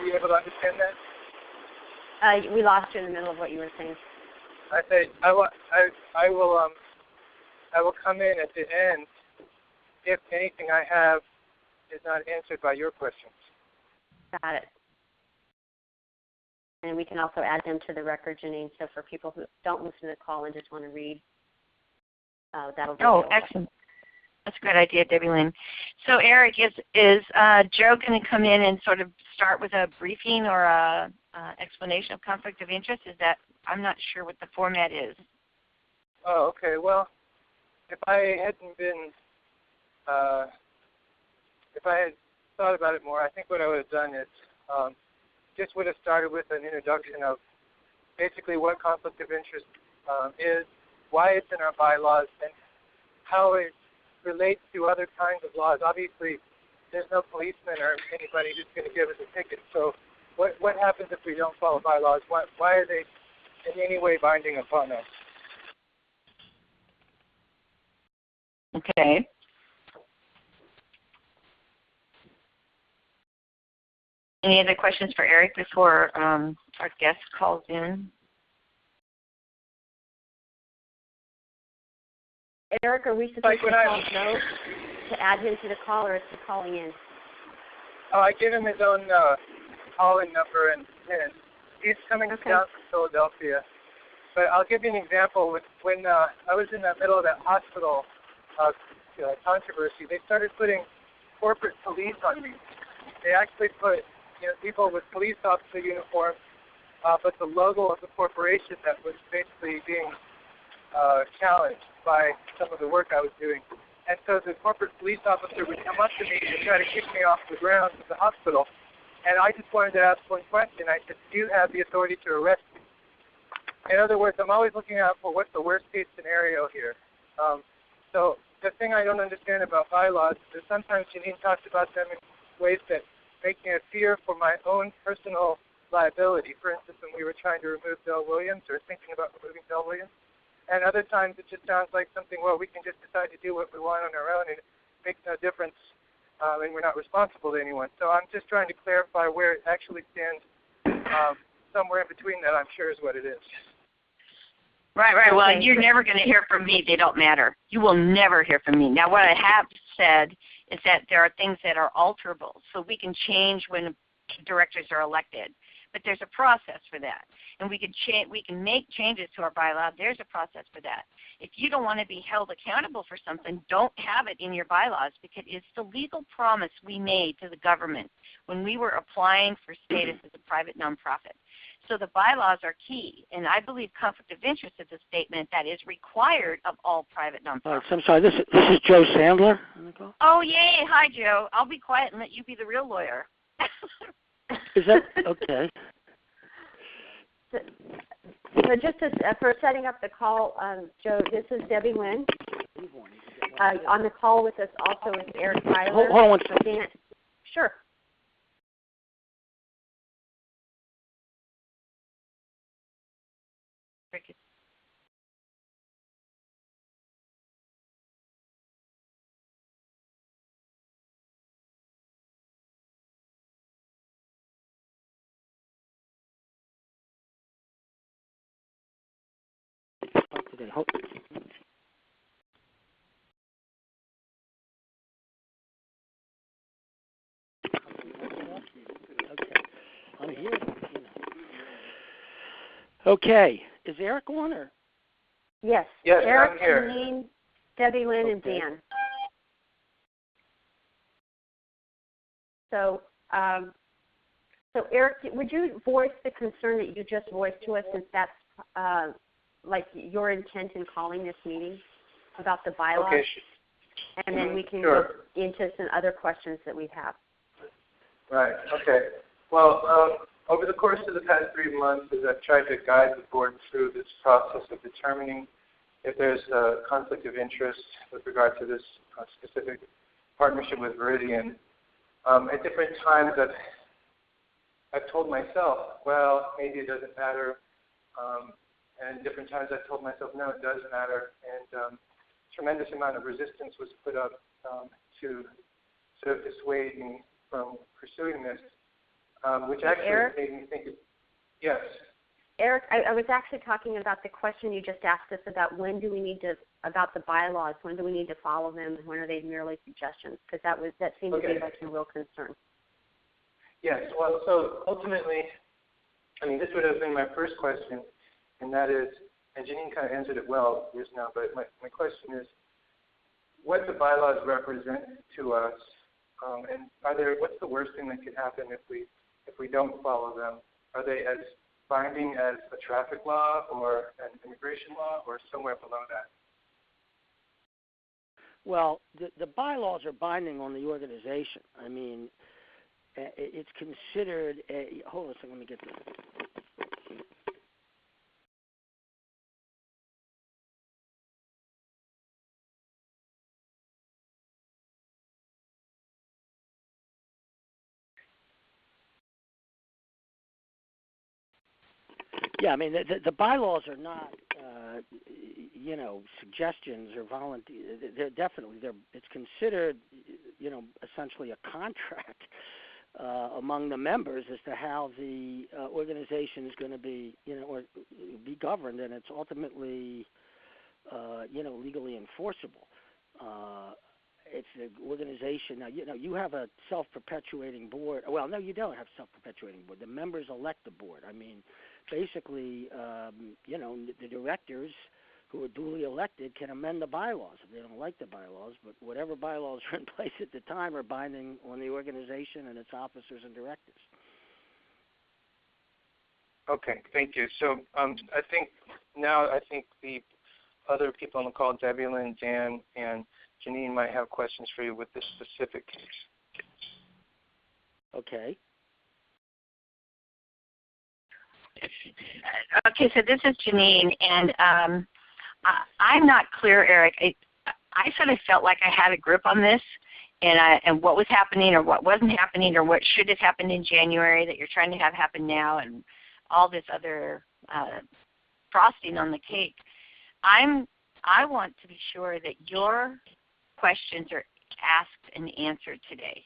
you able to understand that? We lost you in the middle of what you were saying. I said I will come in at the end if anything I have is not answered by your questions. Got it. And we can also add them to the record, Jeanene, so for people who don't listen to the call and just want to read, that'll be available. Excellent. That's a great idea, Debilyn. So, Eric, is Joe going to come in and sort of start with a briefing or a explanation of conflict of interest? Is that, I'm not sure what the format is. Oh, okay. Well, if I hadn't been, if I had thought about it more, I think what I would have done is just would have started with an introduction of basically what conflict of interest is, why it's in our bylaws, and how it relates to other kinds of laws. Obviously, there's no policeman or anybody who's going to give us a ticket. So what happens if we don't follow bylaws? Why are they in any way binding upon us? Okay. Any other questions for Eric before our guest calls in? Eric, are we supposed to call Joe to add him to the call, or is he calling in? Oh, I gave him his own call-in number and PIN. He's coming down from Philadelphia. But I'll give you an example. When I was in the middle of that hospital controversy, they started putting corporate police on me. They actually put people with police officer uniforms, but the logo of the corporation that was basically being challenged by some of the work I was doing. And so the corporate police officer would come up to me and try to kick me off the grounds of the hospital. And I just wanted to ask one question. I said, do you have the authority to arrest me? In other words, I'm always looking out for what's the worst-case scenario here. So the thing I don't understand about bylaws is sometimes Jeanene talks about them in ways that make me a fear for my own personal liability. For instance, when we were trying to remove Bill Williams or thinking about removing Bill Williams. And other times it just sounds like something, well, we can just decide to do what we want on our own and it makes no difference and we're not responsible to anyone. So I'm just trying to clarify where it actually stands. Somewhere in between that, I'm sure, is what it is. Right. Well, you're never going to hear from me. They don't matter. You will never hear from me. Now, what I have said is that there are things that are alterable, so we can change when directors are elected. But there's a process for that. And we can make changes to our bylaw. There's a process for that. If you don't want to be held accountable for something, don't have it in your bylaws, because it's the legal promise we made to the government when we were applying for status as a private nonprofit. So the bylaws are key, and I believe conflict of interest is a statement that is required of all private nonprofits. I'm sorry, this is Joe Sandler on the call? Oh, yay. Hi, Joe. I'll be quiet and let you be the real lawyer. Is that okay? So just for setting up the call, Joe, this is Debilyn. On the call with us also is Eric Byler. Hold on one second. Sure. Okay. Is Eric on or? Yes. Yes, Eric, I'm here. Jeanene, Debilyn, and Dan. So, Eric, would you voice the concern that you just voiced to us, since that's like your intent in calling this meeting about the bylaws? Okay. And then we can go into some other questions that we have. Right. Okay. Well, over the course of the past 3 months, as I've tried to guide the board through this process of determining if there's a conflict of interest with regard to this specific partnership with Viridian, at different times I've told myself, well, maybe it doesn't matter. And at different times I've told myself, no, it does matter. And tremendous amount of resistance was put up to sort of dissuade me from pursuing this. which actually Eric? made me think. Yes. Eric, I was actually talking about the question you just asked us about about the bylaws. When do we need to follow them, and when are they merely suggestions? Because that seemed to be like your real concern. Yes. Well, so ultimately, this would have been my first question, and that is, and Jeanene kind of answered it well just now, but my question is, what the bylaws represent to us, and what's the worst thing that could happen if we don't follow them? Are they as binding as a traffic law or an immigration law, or somewhere below that? Well, the bylaws are binding on the organization. It's considered hold on a second, let me get this. Yeah, the bylaws are not, suggestions or volunteer. It's considered, essentially a contract among the members as to how the organization is going to be, or be governed, and it's ultimately, legally enforceable. It's an organization. Now, you have a self-perpetuating board. Well, no, you don't have a self-perpetuating board. The members elect the board. Basically, the directors who are duly elected can amend the bylaws if they don't like the bylaws, but whatever bylaws are in place at the time are binding on the organization and its officers and directors. Okay, thank you. So I think the other people on the call, Debilyn, Dan, and Jeanene, might have questions for you with this specific case. Okay. Okay, so this is Jeanene, and I'm not clear, Eric. I sort of felt like I had a grip on this, and what was happening or what wasn't happening or what should have happened in January that you're trying to have happen now, and all this other frosting on the cake. I want to be sure that your questions are asked and answered today.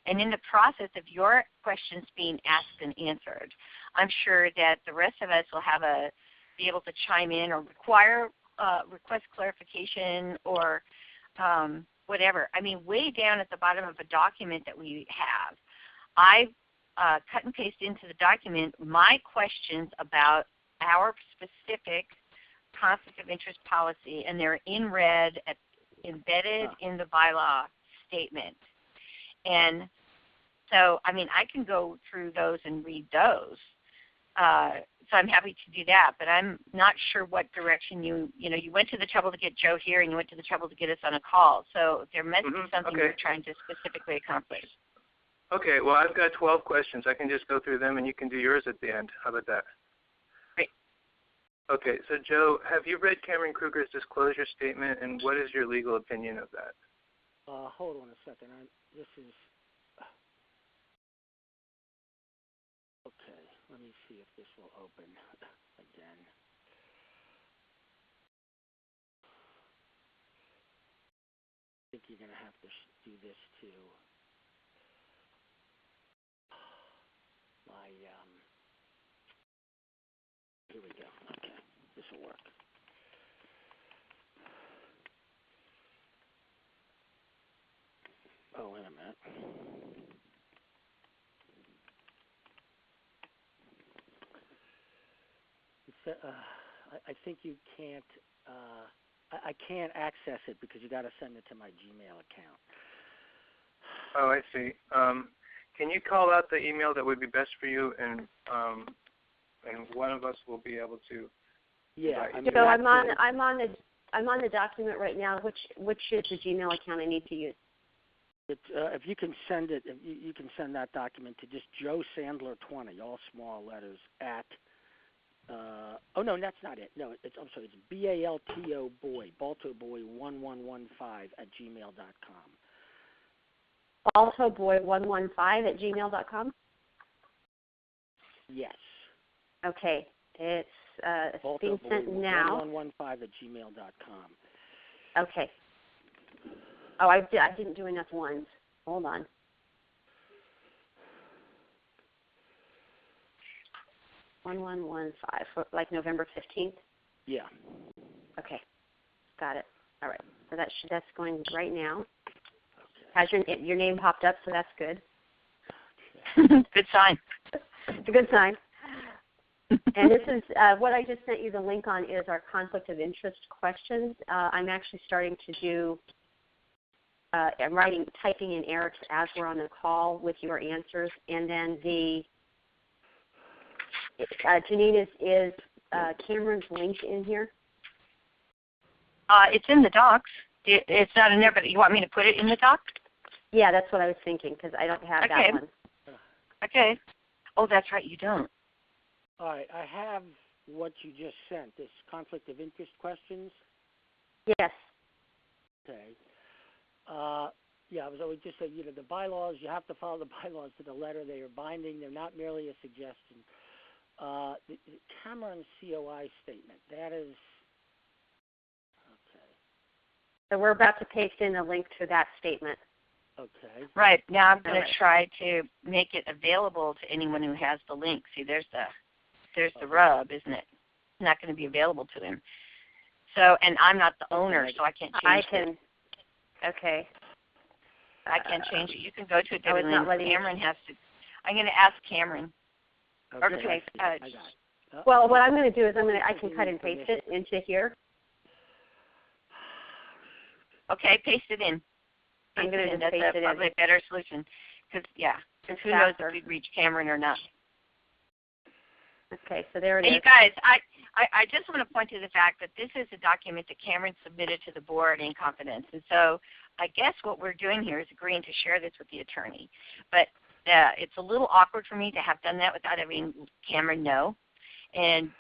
And in the process of your questions being asked and answered, I'm sure that the rest of us will be able to chime in or request clarification or whatever. Way down at the bottom of a document that we have, I cut and paste into the document my questions about our specific conflict of interest policy, and they're in red, embedded in the bylaw statement. And so, I can go through those and read those. So I'm happy to do that, but I'm not sure what direction you went to the trouble to get Joe here, and you went to the trouble to get us on a call. So there must be something you're trying to specifically accomplish. Okay, well, I've got 12 questions. I can just go through them, and you can do yours at the end. How about that? Great. Okay, so Joe, have you read Cameron Kruger's disclosure statement, and what is your legal opinion of that? Hold on a second. This is... Okay, let me see if this will open again. I think you're going to have to do this too. Here we go. Okay, this will work. Oh, wait a minute. I think you can't. I can't access it because you got to send it to my Gmail account. Oh, I see. Can you call out the email that would be best for you, and one of us will be able to. Yeah. So I'm on the document right now. Which is the Gmail account I need to use? If you can send it, you can send that document to just Joe Sandler 20, all small letters at. Oh no, that's not it. No, I'm sorry. It's BALTO boy, Balto boy 1115 at gmail.com. Balto boy 115 at gmail.com. Yes. Okay, it's being sent now. 1115 at gmail.com. Okay. Oh, I didn't do enough ones. Hold on. 1115, like November 15th? Yeah. Okay, got it. All right, so that's going right now. Has your name popped up, so that's good. Good sign. It's a good sign. And this is what I just sent you the link on is our conflict of interest questions. I'm actually starting to do, I'm typing in Eric's as we're on the call with your answers, and then Jeanene, is Cameron's link in here? It's in the docs. It's not in there, but you want me to put it in the doc? Yeah, that's what I was thinking, because I don't have that one. Okay. Oh, that's right, you don't. All right, I have what you just sent, this conflict of interest questions. Yes. Okay. Yeah, I would just say, the bylaws, you have to follow the bylaws to the letter. They are binding. They're not merely a suggestion. The Cameron COI statement, that is, okay. So we're about to paste in a link to that statement. Okay. Right. Now I'm going to try to make it available to anyone who has the link. See, there's the rub, isn't it? It's not going to be available to him. So, and I'm not the owner, so I can't change it. Okay. I can't change it. You can go to it. Cameron has to. I'm going to ask Cameron. Okay. I got it. Well, what I'm going to do is I can cut and paste it into here. Okay, paste it in. I'm going to That's paste it in. probably a better solution. Because, who knows if we'd reach Cameron or not. Okay, so there it is. You guys, I just want to point to the fact that this is a document that Cameron submitted to the board in confidence. And so I guess what we're doing here is agreeing to share this with the attorney. But it's a little awkward for me to have done that without having Cameron know. And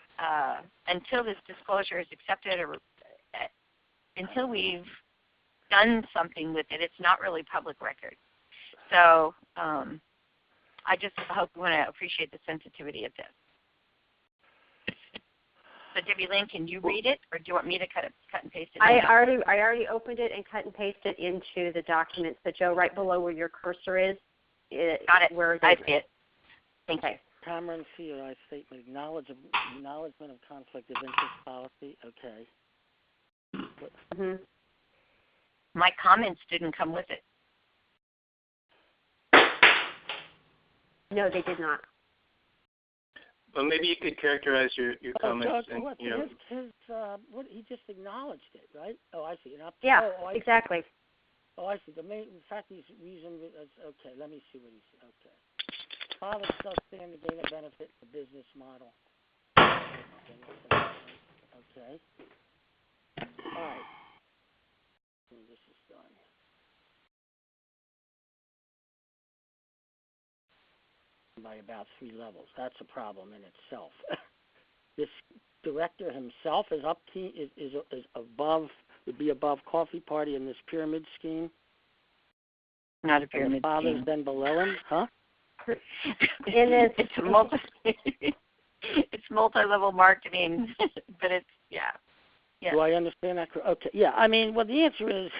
until this disclosure is accepted or until we've done something with it, it's not really public record. So I just hope you want to appreciate the sensitivity of this. So Debilyn, can you read it, or do you want me to cut and paste it? I already opened it and cut and pasted into the document. So Joe, right below where your cursor is. Got it. I see it. Thank you. Cameron COI statement, acknowledgement of conflict of interest policy. Okay. Mm-hmm. My comments didn't come with it. No, they did not. Well, maybe you could characterize your comments. What he just acknowledged it, right? Oh, I see. Exactly. Oh, I see. In fact, he's reasoned as okay. Let me see what he said. Okay. Father does stand to gain a benefit in the business model. Okay. All right. This is done. By about 3 levels. That's a problem in itself. This director himself is above, would be above coffee party in this pyramid scheme. Not a pyramid scheme. The father's then below him, huh? It's multi-level marketing, but it's yeah. Do I understand that? Okay. Yeah. I mean, well, the answer is.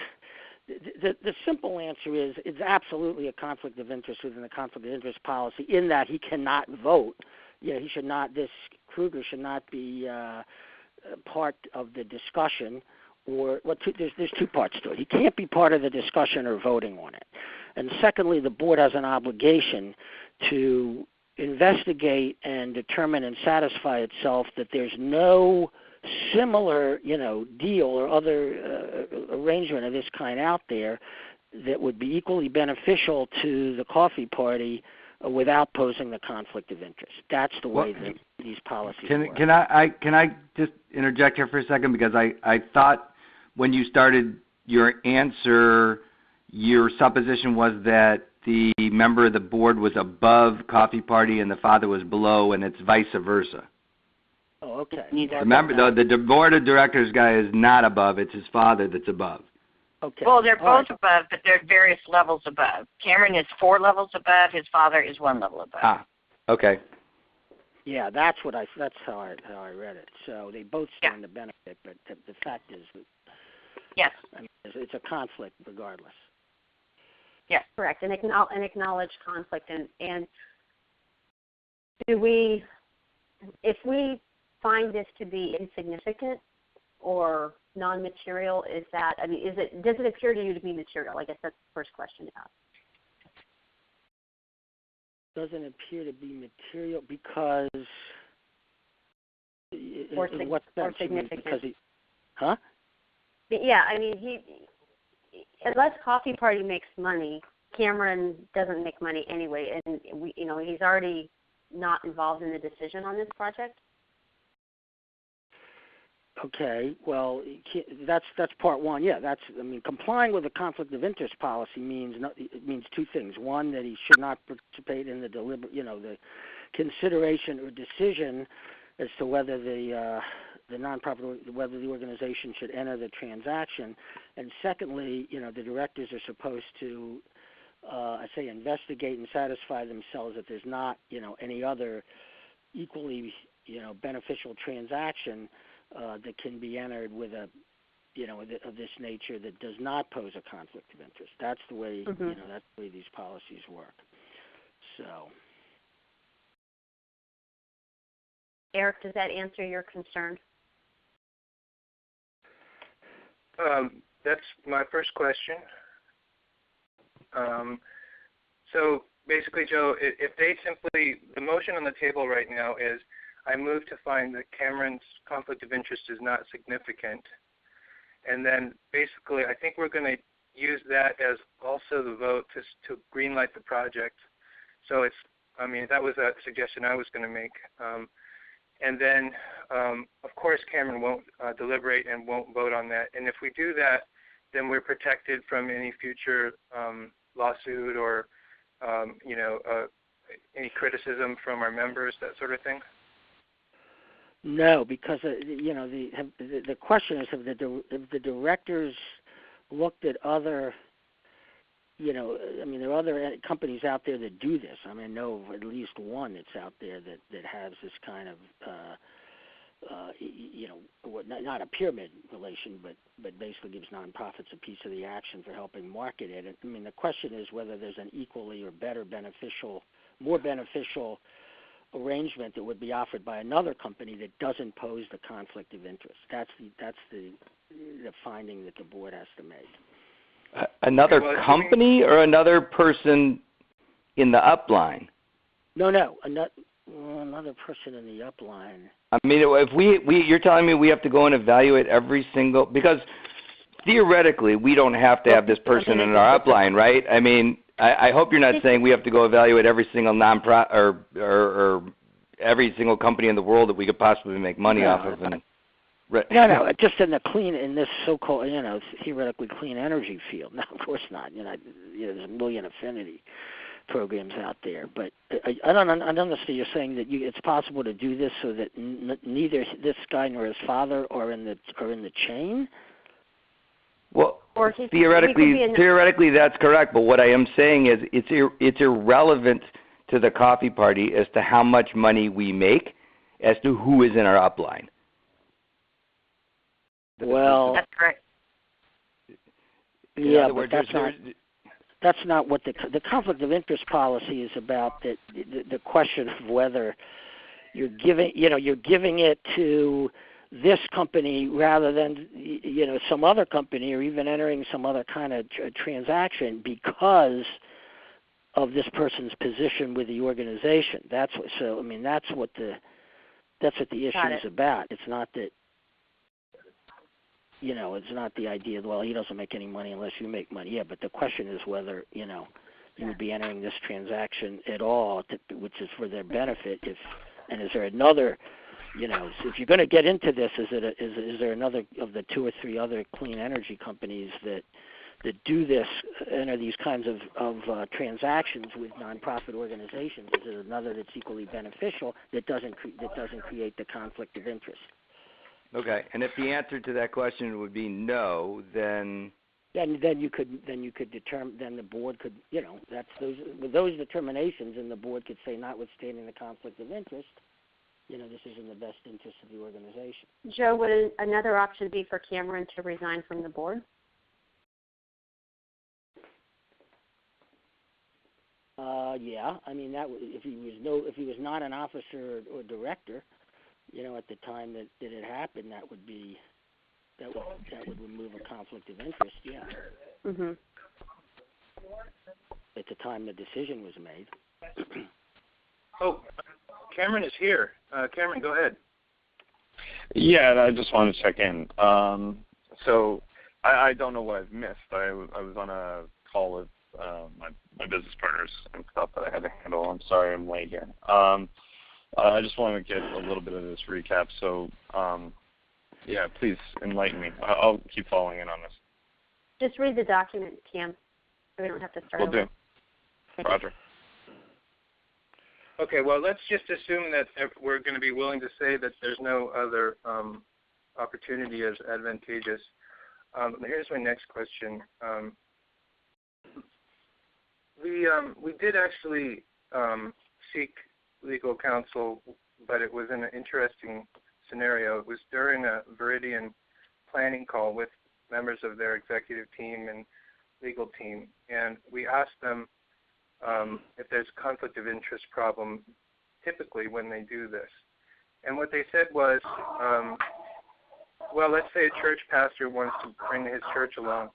The simple answer is it's absolutely a conflict of interest within the conflict of interest policy in that he cannot vote. He should not. This Kruger should not be part of the discussion. There's 2 parts to it. He can't be part of the discussion or voting on it. And secondly, the board has an obligation to investigate and determine and satisfy itself that there's no similar, deal or other arrangement of this kind out there that would be equally beneficial to the coffee party without posing the conflict of interest. That's the way that these policies work. Can I just interject here for a second, because I thought when you started your answer, your supposition was that the member of the board was above coffee party and the father was below, and it's vice versa. Oh, okay. Remember, the board of directors guy is not above. It's his father that's above. Okay. Well, they're both above, but they're at various levels above. Cameron is 4 levels above. His father is 1 level above. Ah, okay. Yeah, that's how I read it. So they both stand to benefit, but the fact is that it's a conflict regardless. Yes, correct. An acknowledged conflict, and do we if we find this to be insignificant or non-material, does it appear to you to be material? I guess that's the first question to ask. Doesn't appear to be material because in what sense? Or significant. Because he, huh? Yeah, I mean, unless Coffee Party makes money, Cameron doesn't make money anyway, and he's already not involved in the decision on this project. Okay, well, that's part one. Yeah, complying with the conflict of interest policy means two things. One, that he should not participate in the the consideration or decision as to whether the nonprofit, whether the organization should enter the transaction. And secondly, the directors are supposed to, investigate and satisfy themselves that there's not, any other equally, beneficial transaction that can be entered with of this nature that does not pose a conflict of interest. That's the way, that's the way these policies work. So, Eric, does that answer your concern? That's my first question. So basically, Joe, if they the motion on the table right now is, I move to find that Cameron's conflict of interest is not significant. And then basically I think we're going to use that as also the vote to greenlight the project. So that was a suggestion I was going to make. And then, of course, Cameron won't deliberate and won't vote on that. And if we do that, then we're protected from any future lawsuit or, any criticism from our members, that sort of thing. No, because the question is, have the directors looked at other, there are other companies out there that do this. I know of at least one that's out there that has this kind of, not a pyramid relation, but basically gives nonprofits a piece of the action for helping market it. The question is whether there's an equally or more beneficial arrangement that would be offered by another company that doesn't pose the conflict of interest. That's the finding that the board has to make. Another company or another person in the upline? No, another person in the upline. If you're telling me we have to go and evaluate every single, because theoretically we don't have to have this person in our upline, right? I hope you're not saying we have to go evaluate every single nonprofit or every single company in the world that we could possibly make money off of. No, just in this so-called, theoretically clean energy field. No, of course not. There's a million affinity programs out there, but I don't understand. You're saying that it's possible to do this so that neither this guy nor his father are in the chain. Well, theoretically that's correct, but what I am saying is it's irrelevant to the Coffee Party as to how much money we make as to who is in our upline. Well, that's correct. Yeah, but that's not what the conflict of interest policy is about. That the question of whether you're giving it to this company rather than some other company, or even entering some other kind of transaction because of this person's position with the organization. That's what the issue is about. It's not that it's not the idea that, well, he doesn't make any money unless you make money. Yeah, but the question is whether you would be entering this transaction at all, which is for their benefit. And is there another? So if you're going to get into this, is there another of the two or three other clean energy companies that do this, enter these kinds of transactions with nonprofit organizations? Is there another that's equally beneficial that doesn't create the conflict of interest? Okay, and if the answer to that question would be no, then you could determine. Then the board could, with those determinations, and the board could say, notwithstanding the conflict of interest, this is in the best interest of the organization. Joe, would another option be for Cameron to resign from the board? Yeah. I mean, if he was not an officer or director, at the time that it happened, that would remove a conflict of interest. Yeah. Mhm. At the time the decision was made. Oh, Cameron is here. Cameron, go ahead. Yeah, I just wanted to check in. So I don't know what I've missed. I was on a call with my business partners and stuff that I had to handle. I'm sorry I'm late here. I just want to get a little bit of this recap. So, yeah, please enlighten me. I'll keep following in on this. Just read the document, Cam. We don't have to start. Will do. Roger. Okay, well, let's just assume that we're going to be willing to say that there's no other opportunity as advantageous. Here's my next question. We did actually seek legal counsel, but it was in an interesting scenario. It was during a Viridian planning call with members of their executive team and legal team, and we asked them if there's conflict of interest problem typically when they do this. And what they said was, well, let's say a church pastor wants to bring his church along.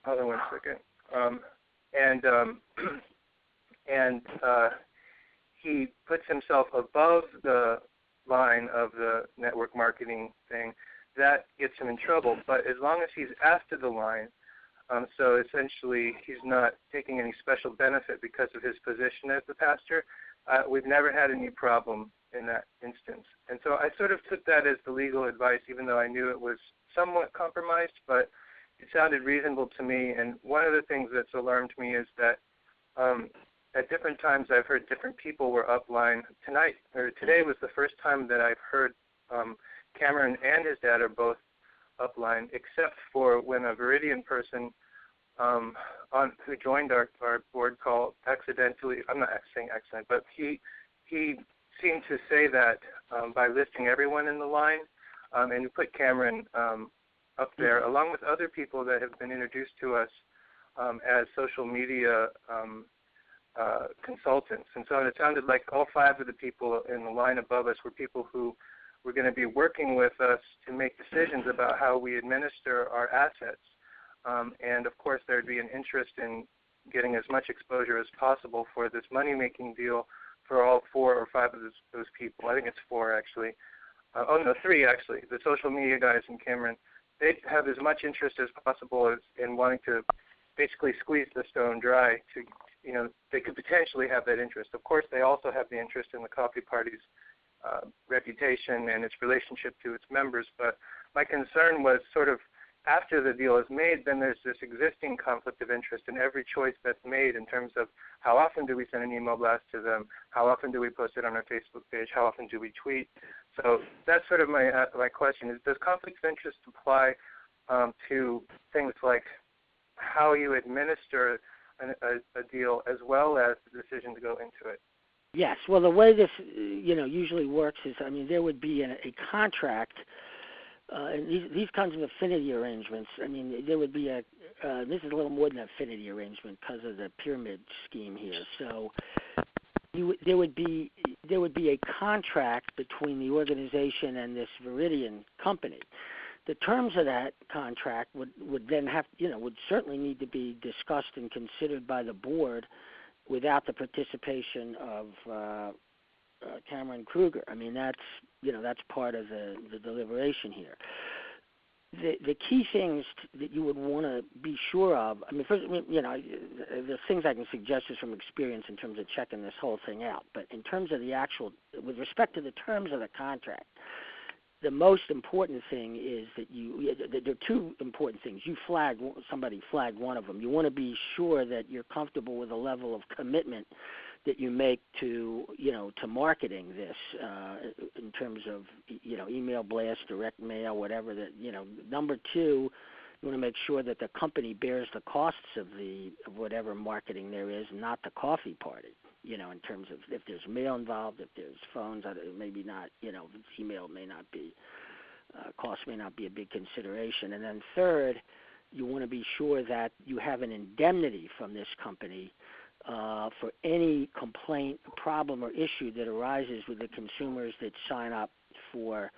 Hold on one second. He puts himself above the line of the network marketing thing. That gets him in trouble. But as long as he's after the line, so essentially he's not taking any special benefit because of his position as the pastor, we've never had any problem in that instance. And so I sort of took that as the legal advice, even though I knew it was somewhat compromised, but it sounded reasonable to me. And one of the things that's alarmed me is that at different times I've heard different people were upline. Today was the first time that I've heard Cameron and his dad are both upline, except for when a Viridian person who joined our board call accidentally, I'm not saying accident, but he seemed to say that by listing everyone in the line, and he put Cameron up there, along with other people that have been introduced to us as social media consultants. And so it sounded like all five of the people in the line above us were people who were going to be working with us to make decisions about how we administer our assets. And, of course, there would be an interest in getting as much exposure as possible for this money-making deal for all 4 or 5 of those people. I think it's 4, actually. 3, actually. The social media guys and Cameron, they have as much interest as possible in wanting to basically squeeze the stone dry to, they could potentially have that interest. Of course, they also have the interest in the coffee party's reputation and its relationship to its members. But my concern was sort of after the deal is made, then there's this existing conflict of interest in every choice that's made in terms of how often do we send an email blast to them, how often do we post it on our Facebook page, how often do we tweet. So that's sort of my question is, does conflict of interest apply to things like how you administer a deal as well as the decision to go into it? Yes. Well, the way this, usually works is, there would be a contract, and these kinds of affinity arrangements. There would be this is a little more than an affinity arrangement because of the pyramid scheme here. So there would be a contract between the organization and this Viridian company. The terms of that contract would then have, would certainly need to be discussed and considered by the board without the participation of Cameron Kruger. That's part of the deliberation here. The key things that you would want to be sure of, first, the things I can suggest is from experience in terms of checking this whole thing out. But in terms of with respect to the terms of the contract, the most important thing is that there are 2 important things. Somebody flagged one of them. You want to be sure that you're comfortable with the level of commitment that you make to marketing this in terms of, email blast, direct mail, whatever. Number 2, you want to make sure that the company bears the costs of whatever marketing there is, not the coffee party. In terms of if there's mail involved, if there's phones, maybe not, email may not be, cost may not be a big consideration. And then third, you want to be sure that you have an indemnity from this company for any complaint, problem, or issue that arises with the consumers that sign up for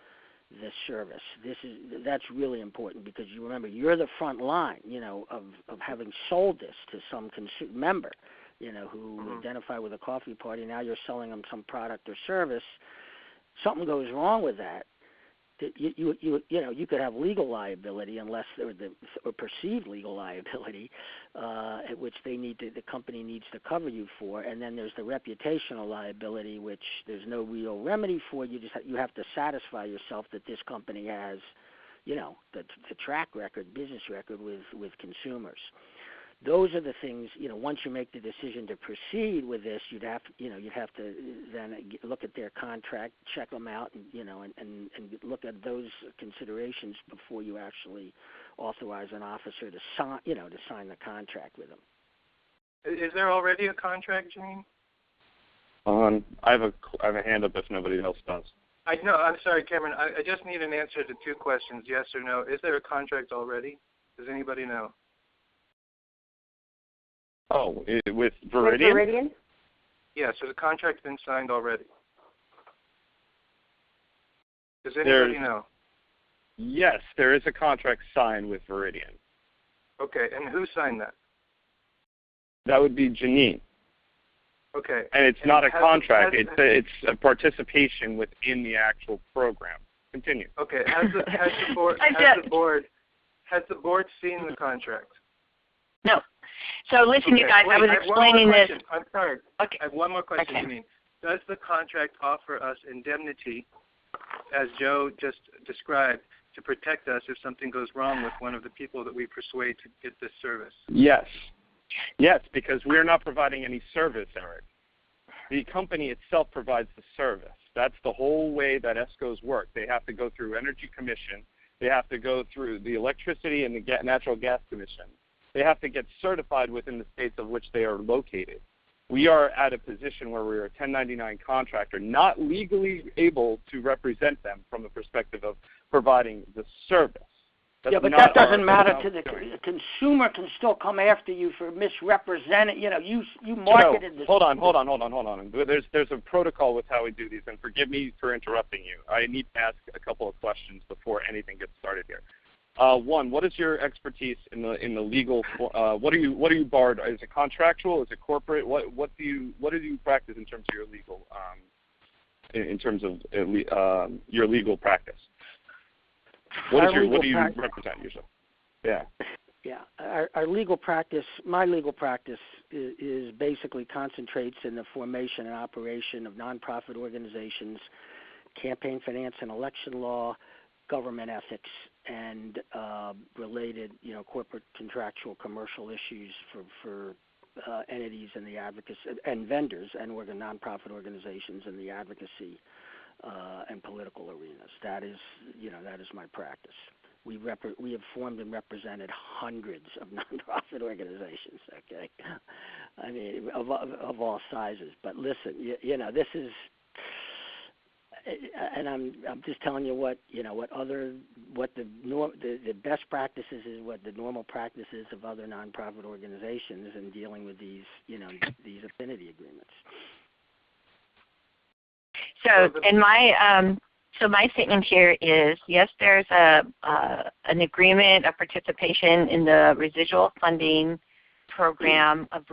the service. That's really important because you remember you're the front line, of having sold this to some member, who identify with a coffee party. Now you're selling them some product or service. Something goes wrong with that. You could have legal liability or perceived legal liability, at which the company needs to cover you for, and then there's the reputational liability, which there's no real remedy for. You have to satisfy yourself that this company has, the track record, business record with consumers. Those are the things, once you make the decision to proceed with this, you'd have to then look at their contract, check them out, and look at those considerations before you actually authorize an officer to sign the contract with them. Is there already a contract, Jeanene? I have a hand up if nobody else does. I'm sorry, Cameron. I just need an answer to two questions, yes or no. Is there a contract already? Does anybody know? Oh, with Viridian? With Viridian? Yeah, so the contract's been signed already. Does anybody know? Yes, there is a contract signed with Viridian. Okay, and who signed that? That would be Jeanene. Okay. And it's not a contract. It's a participation within the actual program. Continue. Okay. Has the board seen the contract? No. So listen, you guys, I was explaining this. I'm sorry. Okay. I have one more question, Okay. Jeanene. Does the contract offer us indemnity, as Joe just described, to protect us if something goes wrong with one of the people that we persuade to get this service? Yes. Yes, because we're not providing any service, Eric. The company itself provides the service. That's the whole way that ESCOs work. They have to go through Energy Commission. They have to go through the Electricity and the Natural Gas Commission. They have to get certified within the states of which they are located. We are at a position where we are a 1099 contractor, not legally able to represent them from the perspective of providing the service. But that doesn't matter to the consumer. Can still come after you for misrepresenting. You marketed this. Hold on. There's a protocol with how we do these, and forgive me for interrupting you. I need to ask a couple of questions before anything gets started here. One, what is your expertise in the legal? What are you barred? Is it contractual? Is it corporate? What do you practice in terms of your legal your legal practice? What do you represent yourself? Yeah. Yeah. Our legal practice, my legal practice, is basically concentrates in the formation and operation of nonprofit organizations, campaign finance and election law, government ethics, and related, corporate, contractual, commercial issues for entities in the advocacy and vendors and nonprofit organizations in the advocacy and political arenas. That is my practice. We have formed and represented hundreds of nonprofit organizations. Okay, I mean of all sizes. But listen, this is. And I'm just telling you what the best practices is, what the normal practices of other nonprofit organizations in dealing with these affinity agreements. So in my statement here is yes, there's an agreement of participation in the residual funding program of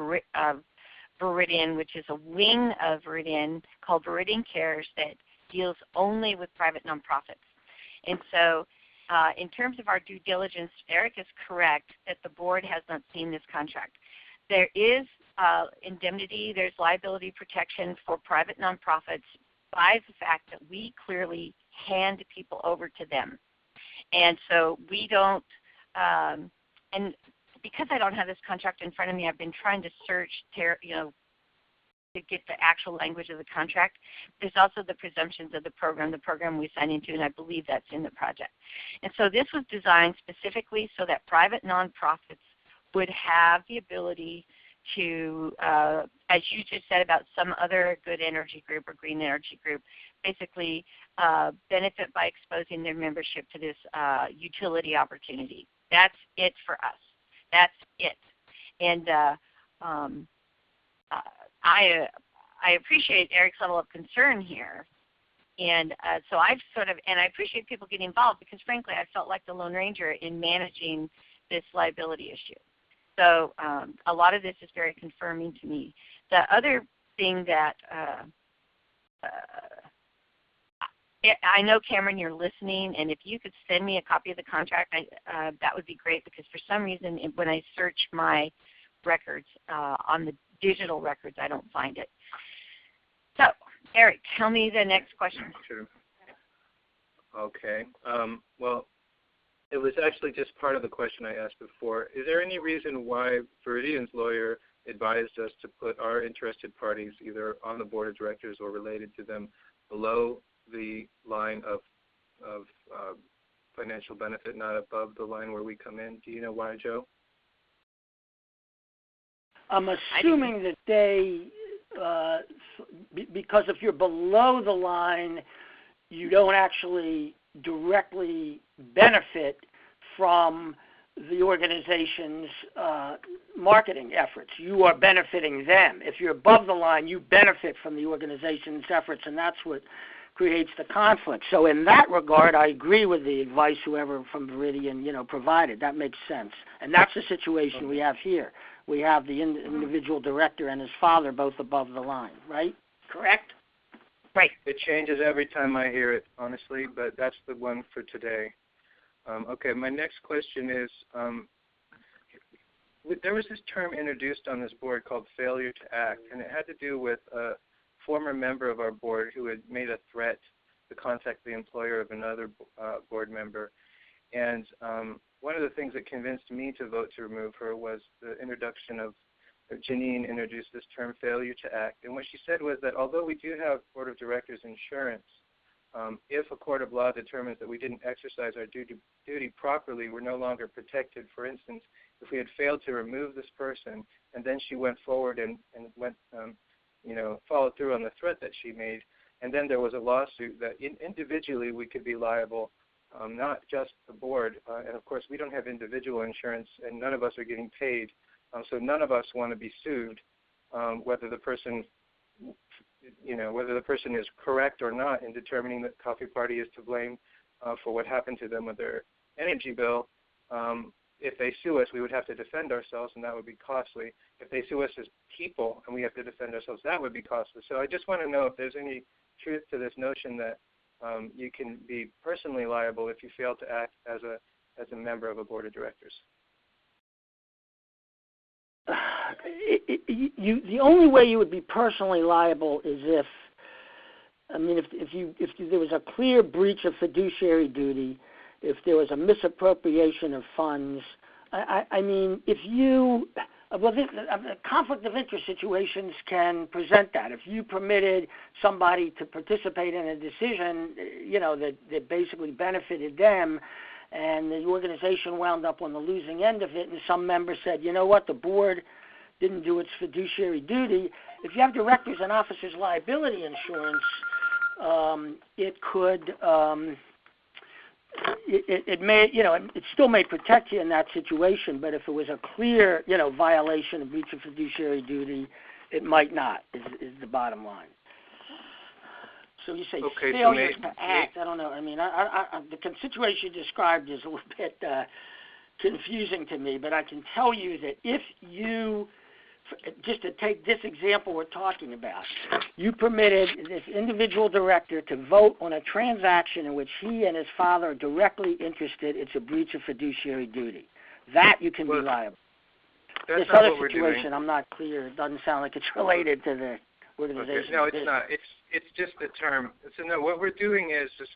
Viridian, which is a wing of Viridian called Viridian Cares that deals only with private nonprofits. And so in terms of our due diligence, Eric is correct that the board has not seen this contract. There is indemnity, there's liability protection for private nonprofits by the fact that we clearly hand people over to them. And so we don't, and because I don't have this contract in front of me, I've been trying to search, to get the actual language of the contract. There's also the presumptions of the program we sign into, and I believe that's in the project. And so this was designed specifically so that private nonprofits would have the ability to, as you just said about some other good energy group or green energy group, basically benefit by exposing their membership to this utility opportunity. That's it for us. That's it. And I appreciate Eric's level of concern here. And so I've and I appreciate people getting involved because, frankly, I felt like the Lone Ranger in managing this liability issue. So a lot of this is very confirming to me. The other thing that I know, Cameron, you're listening, and if you could send me a copy of the contract, that would be great because for some reason when I search my records on the digital records, I don't find it. So, Eric, tell me the next question. Sure. Okay. Well, it was actually just part of the question I asked before. Is there any reason why Viridian's lawyer advised us to put our interested parties either on the board of directors or related to them below the line of financial benefit, not above the line where we come in? Do you know why, Joe? I'm assuming that they, because if you're below the line, you don't actually directly benefit from the organization's marketing efforts. You are benefiting them. If you're above the line, you benefit from the organization's efforts, and that's what creates the conflict. So in that regard, I agree with the advice whoever from Viridian, provided. That makes sense. And that's the situation we have here. We have the individual director and his father both above the line, right? Correct? Right. It changes every time I hear it, honestly, but that's the one for today. Okay, my next question is, there was this term introduced on this board called failure to act, and it had to do with a former member of our board who had made a threat to contact the employer of another board member. And one of the things that convinced me to vote to remove her was the introduction of Jeanene introduced this term failure to act. And what she said was that although we do have board of directors insurance, if a court of law determines that we didn't exercise our duty properly, we're no longer protected. For instance, if we had failed to remove this person and then she went forward and went, followed through on the threat that she made, and then there was a lawsuit that individually we could be liable, not just the board. And of course, we don't have individual insurance, and none of us are getting paid. So none of us want to be sued, whether the person is correct or not in determining that Coffee Party is to blame for what happened to them with their energy bill. If they sue us, we would have to defend ourselves, and that would be costly. If they sue us as people and we have to defend ourselves, that would be costly. So I just want to know if there's any truth to this notion that you can be personally liable if you fail to act as a member of a board of directors. The only way you would be personally liable is if there was a clear breach of fiduciary duty, if there was a misappropriation of funds. Conflict of interest situations can present that. If you permitted somebody to participate in a decision, that basically benefited them, and the organization wound up on the losing end of it, and some member said, you know what, the board didn't do its fiduciary duty. If you have directors and officers liability insurance, it could, it still may protect you in that situation, but if it was a clear, violation of breach of fiduciary duty, it might not, is the bottom line. So you say failure to act. I don't know. The situation you described is a little bit confusing to me, but I can tell you that if you, just to take this example we're talking about, you permitted this individual director to vote on a transaction in which he and his father are directly interested, it's a breach of fiduciary duty. That you can be liable. This other situation, I'm not clear. It doesn't sound like it's related to the organization. Okay. No, it's not. It's just the term. So no, what we're doing is just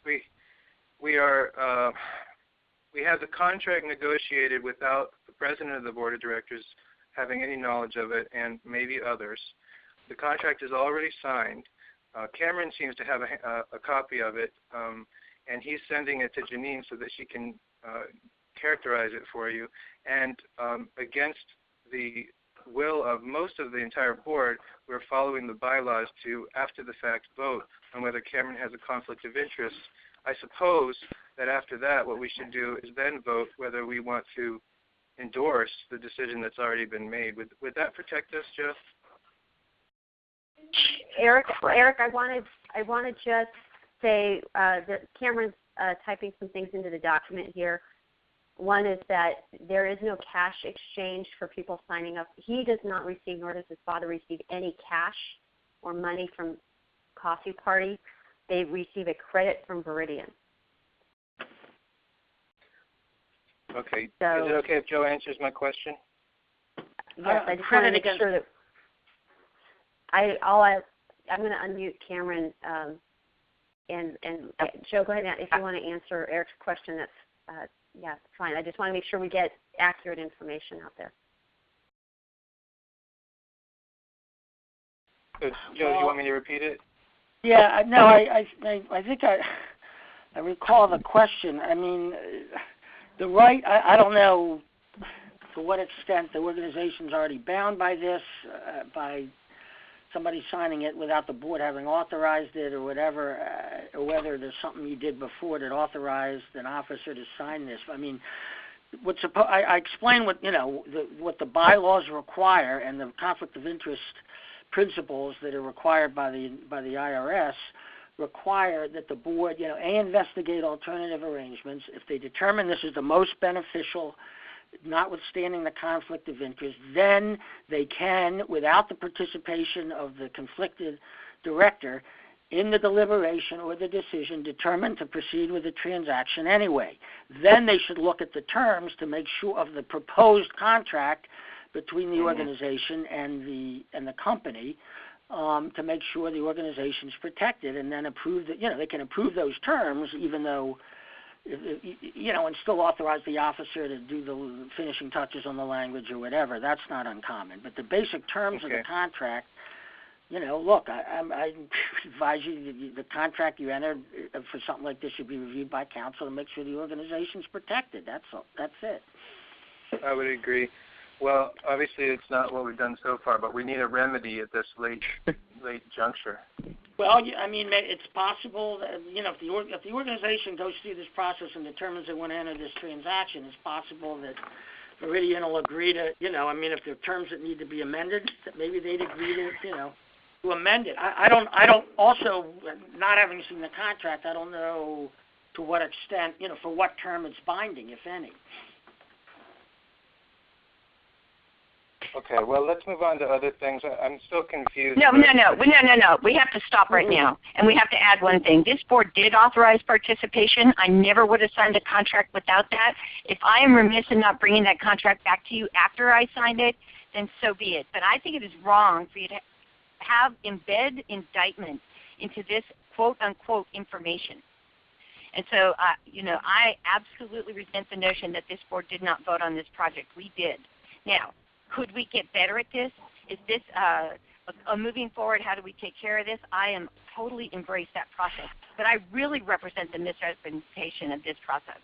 we have the contract negotiated without the president of the board of directors having any knowledge of it, and maybe others. The contract is already signed. Cameron seems to have a copy of it, and he's sending it to Jeanene so that she can characterize it for you. And against the will of most of the entire board, we're following the bylaws to, after the fact, vote on whether Cameron has a conflict of interest. I suppose that after that, what we should do is then vote whether we want to endorse the decision that's already been made. Would that protect us, Joe? Eric, I want to just say that Cameron's typing some things into the document here. One is that there is no cash exchange for people signing up. He does not receive, nor does his father receive, any cash or money from Coffee Party. They receive a credit from Viridian. Okay. So, is it okay if Joe answers my question? Yes, I just want to make sure that I'm going to unmute Cameron and Joe, go ahead if you want to answer Eric's question. That's fine. I just want to make sure we get accurate information out there. Joe, do you want me to repeat it? Yeah, no, I think I recall the question. I mean, the right, I don't know to what extent the organization's already bound by this, by somebody signing it without the board having authorized it or whatever, or whether there's something you did before that authorized an officer to sign this. I mean, I explained what what the bylaws require and the conflict of interest principles that are required by the IRS require that the board investigate alternative arrangements. If they determine this is the most beneficial, notwithstanding the conflict of interest, then they can, without the participation of the conflicted director in the deliberation or the decision, determine to proceed with the transaction anyway. Then they should look at the terms to make sure of the proposed contract between the organization and the company, to make sure the organization is protected, and then approve that they can approve those terms, even though and still authorize the officer to do the finishing touches on the language or whatever. That's not uncommon. But the basic terms of the contract, look, I advise you the contract you entered for something like this should be reviewed by counsel to make sure the organization's protected. That's all. That's it. I would agree. Well, obviously it's not what we've done so far, but we need a remedy at this late juncture. Well, I mean, it's possible that if the organization goes through this process and determines they want to enter this transaction, it's possible that Viridian will agree to, if there are terms that need to be amended, that maybe they'd agree to amend it. I don't. Also, not having seen the contract, I don't know to what extent, for what term it's binding, if any. Okay, well, let's move on to other things. I'm still confused. No. We have to stop right now, and we have to add one thing. This board did authorize participation. I never would have signed a contract without that. If I am remiss in not bringing that contract back to you after I signed it, then so be it. But I think it is wrong for you to embed indictment into this quote-unquote information. And so, I absolutely resent the notion that this board did not vote on this project. We did. Now, could we get better at this? Is this moving forward? How do we take care of this? I am totally embrace that process, but I really represent the misrepresentation of this process.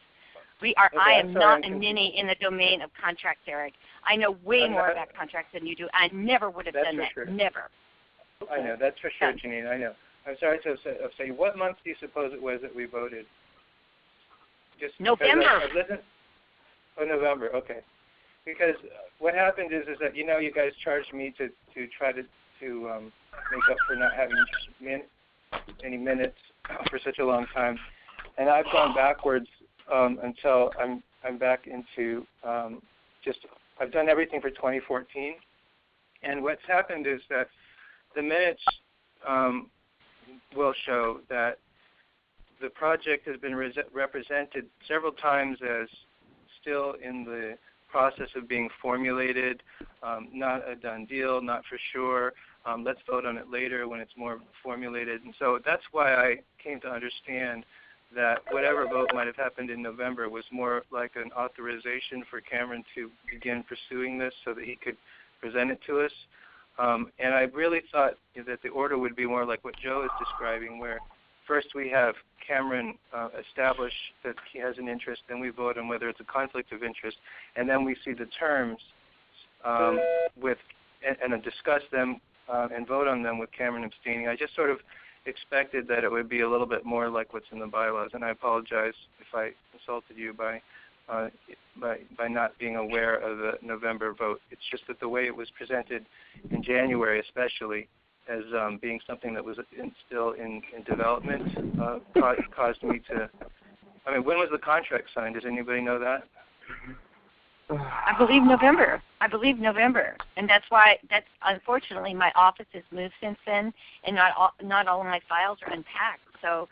I am not a ninny in the domain of contracts, Eric. I know way more about contracts than you do. I never would have done that. Sure. Never. I know, that's for sure, Jeanene. I know. I'm sorry to say, what month do you suppose it was that we voted? Just November. November. Okay. Because what happened is that you guys charged me to try to make up for not having any minutes for such a long time, and I've gone backwards until I'm back into I've done everything for 2014, and what's happened is that the minutes will show that the project has been represented several times as still in the process of being formulated, not a done deal, not for sure. Let's vote on it later when it's more formulated. And so that's why I came to understand that whatever vote might have happened in November was more like an authorization for Cameron to begin pursuing this so that he could present it to us. And I really thought that the order would be more like what Joe is describing, where first we have Cameron establish that he has an interest, then we vote on whether it's a conflict of interest, and then we see the terms and discuss them and vote on them with Cameron abstaining. I just sort of expected that it would be a little bit more like what's in the bylaws, and I apologize if I insulted you by not being aware of the November vote. It's just that the way it was presented in January, especially, as being something that was still in development, caused me to. I mean, when was the contract signed? Does anybody know that? I believe November, and that's unfortunately my office has moved since then, and not all of my files are unpacked. So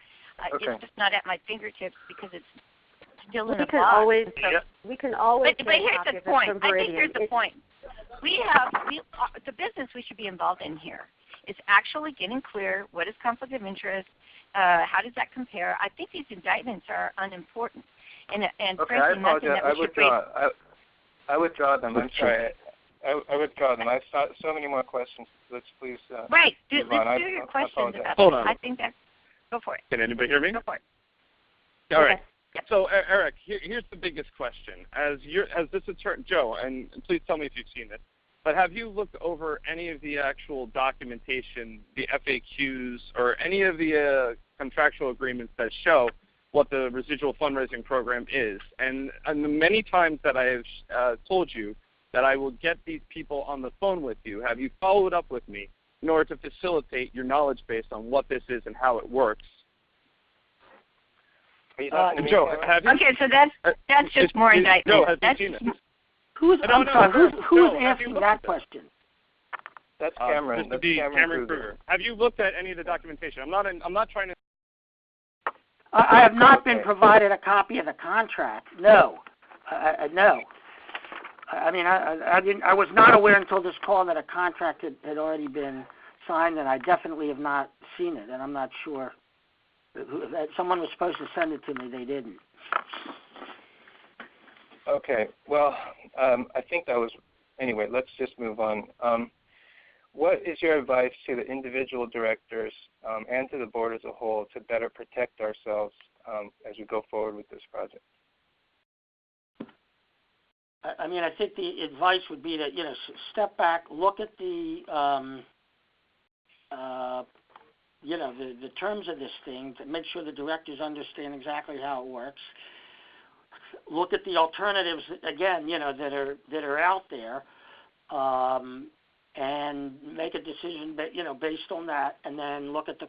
it's just not at my fingertips because it's still in the box. We can always. But here's the point. I think here's the point. The business we should be involved in here is actually getting clear what is conflict of interest. How does that compare? I think these indictments are unimportant. And okay, frankly, I apologize. I withdraw. I withdraw them. I'm sorry. I withdraw them. I've got so many more questions. Let's please right. Let's do your questions about Hold on. I think that's go for it. Can anybody hear me? Go for it. All right. Yep. So, Eric, here's the biggest question. As this attorney, Joe, and please tell me if you've seen this, but have you looked over any of the actual documentation, the FAQs, or any of the contractual agreements that show what the residual fundraising program is? And the many times that I have told you that I will get these people on the phone with you, have you followed up with me in order to facilitate your knowledge base on what this is and how it works? Joe, have you? Okay, so that's just more indictment. Joe, have you seen it? Who's asking that question? That's Cameron. That's Cameron Kruger. Have you looked at any of the documentation? I'm not trying to. I have not been provided a copy of the contract. No, no. I mean, I didn't. I was not aware until this call that a contract had already been signed, and I definitely have not seen it. And I'm not sure that someone was supposed to send it to me. They didn't. Okay. Well, I think that was. Anyway, let's just move on. What is your advice to the individual directors and to the board as a whole to better protect ourselves as we go forward with this project? I mean, I think the advice would be to, step back, look at the, the terms of this thing, to make sure the directors understand exactly how it works. Look at the alternatives again, that are out there. And make a decision, based on that, and then look at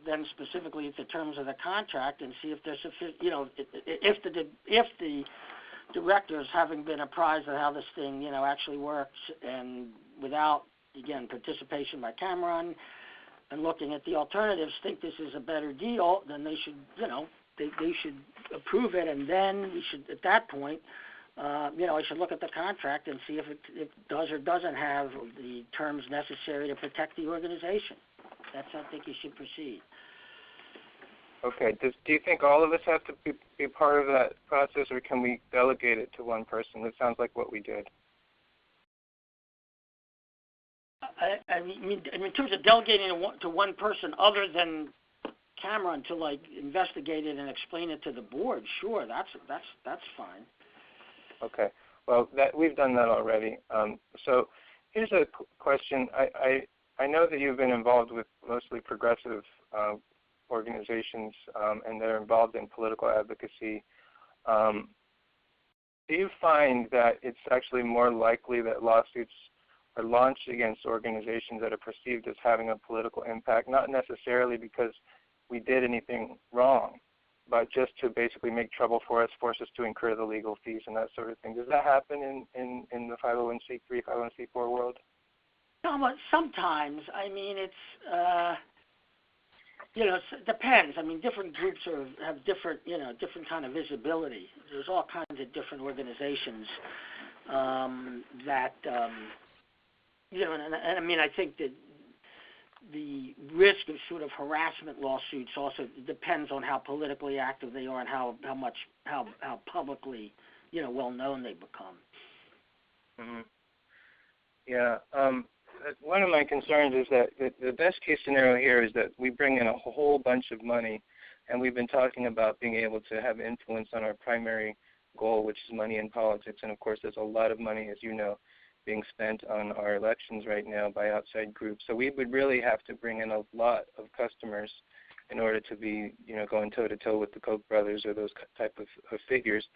them specifically at the terms of the contract and see if there's if the directors, having been apprised of how this thing, actually works, and without participation by Cameron, and looking at the alternatives, think this is a better deal, then they should, they should approve it, and then we should, at that point. I should look at the contract and see if it does or doesn't have the terms necessary to protect the organization. That's how I think you should proceed. Okay. Do you think all of us have to be part of that process, or can we delegate it to one person? That sounds like what we did. I mean, in terms of delegating to one person other than Cameron to investigate it and explain it to the board, sure, that's fine. Okay. Well, we've done that already. So here's a question. I know that you've been involved with mostly progressive organizations, and they're involved in political advocacy. Do you find that it's actually more likely that lawsuits are launched against organizations that are perceived as having a political impact, not necessarily because we did anything wrong, but just to basically make trouble for us, force us to incur the legal fees and that sort of thing? Does that happen in the 501c3, 501c4 world? No, sometimes. I mean, it's, it depends. I mean, different groups have different, different kind of visibility. There's all kinds of different organizations that, and I mean, I think that the risk of sort of harassment lawsuits also depends on how politically active they are and how publicly, well known they become. Mm-hmm. Yeah. One of my concerns is that the best case scenario here is that we bring in a whole bunch of money, and we've been talking about being able to have influence on our primary goal, which is money in politics. And of course, there's a lot of money, as you know, being spent on our elections right now by outside groups. So we would really have to bring in a lot of customers in order to be, going toe-to-toe with the Koch brothers or those type of figures.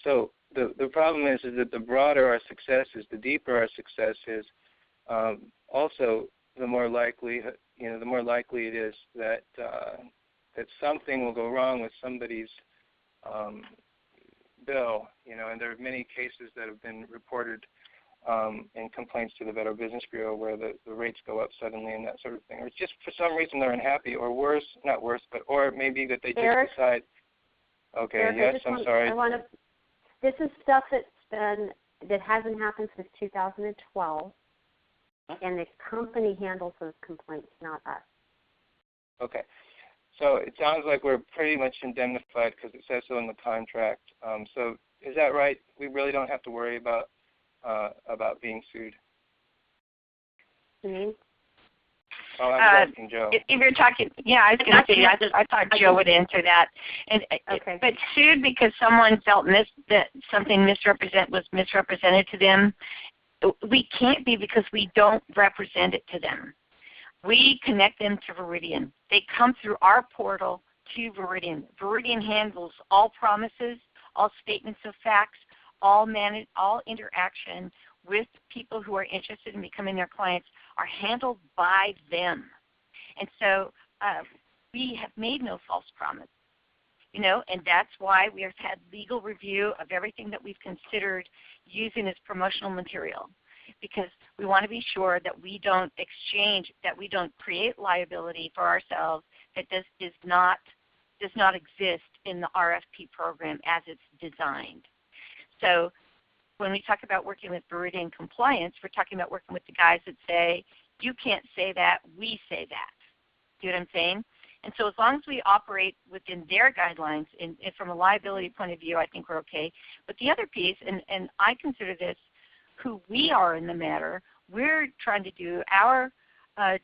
So the problem is that the broader our success is, the deeper our success is, also the more likely it is that that something will go wrong with somebody's bill, and there are many cases that have been reported in complaints to the Better Business Bureau where the rates go up suddenly and that sort of thing, or just for some reason they're unhappy, or worse, not worse, but or maybe that they just decide. Okay, Eric, yes, I'm sorry. This is stuff that hasn't happened since 2012, and the company handles those complaints, not us. Okay. So it sounds like we're pretty much indemnified because it says so in the contract. So is that right? We really don't have to worry about being sued? You mean? Oh, I'm asking Joe. If you're talking, I was going to say, I thought Joe would answer that. And okay. But sued because someone felt that something was misrepresented to them, we can't be because we don't represent it to them. We connect them to Viridian. They come through our portal to Viridian. Viridian handles all promises, all statements of facts, all interaction with people who are interested in becoming their clients are handled by them. And so we have made no false promise, and that's why we have had legal review of everything that we've considered using as promotional material, because we want to be sure that we don't create liability for ourselves that does not exist in the RFP program as it's designed. So when we talk about working with Viridian compliance, we're talking about working with the guys that say, you can't say that, we say that. See what I'm saying? And so as long as we operate within their guidelines, and from a liability point of view, I think we're okay. But the other piece, and I consider this who we are in the matter, we're trying to do our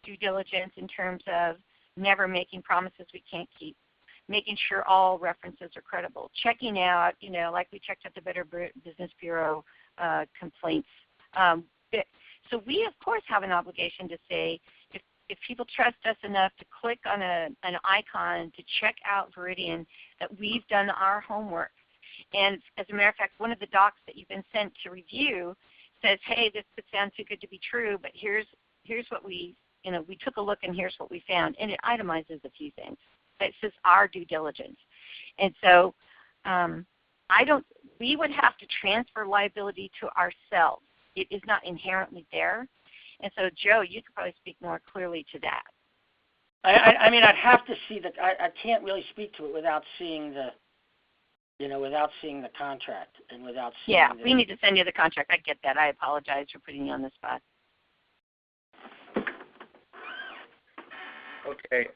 due diligence in terms of never making promises we can't keep, making sure all references are credible, checking out, like we checked out the Better Business Bureau complaints. So we, of course, have an obligation to say, if people trust us enough to click on an icon to check out Viridian, that we've done our homework. And as a matter of fact, one of the docs that you've been sent to review says, hey, this could sound too good to be true, but here's what we took a look and here's what we found. And it itemizes a few things. It says our due diligence. And so we would have to transfer liability to ourselves. It is not inherently there. And so, Joe, you could probably speak more clearly to that. I mean, I'd have to see I can't really speak to it without seeing the contract and without seeing. Yeah, we need to send you the contract. I get that. I apologize for putting you on the spot. Okay.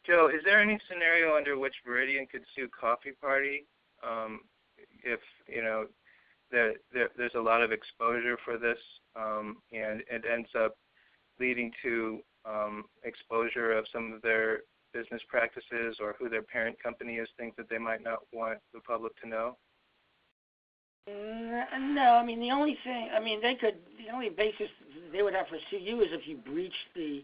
Joe, is there any scenario under which Viridian could sue Coffee Party if there's a lot of exposure for this and it ends up leading to exposure of some of their business practices or who their parent company is, things that they might not want the public to know? No, I mean the only basis they would have to sue you is if you breached the.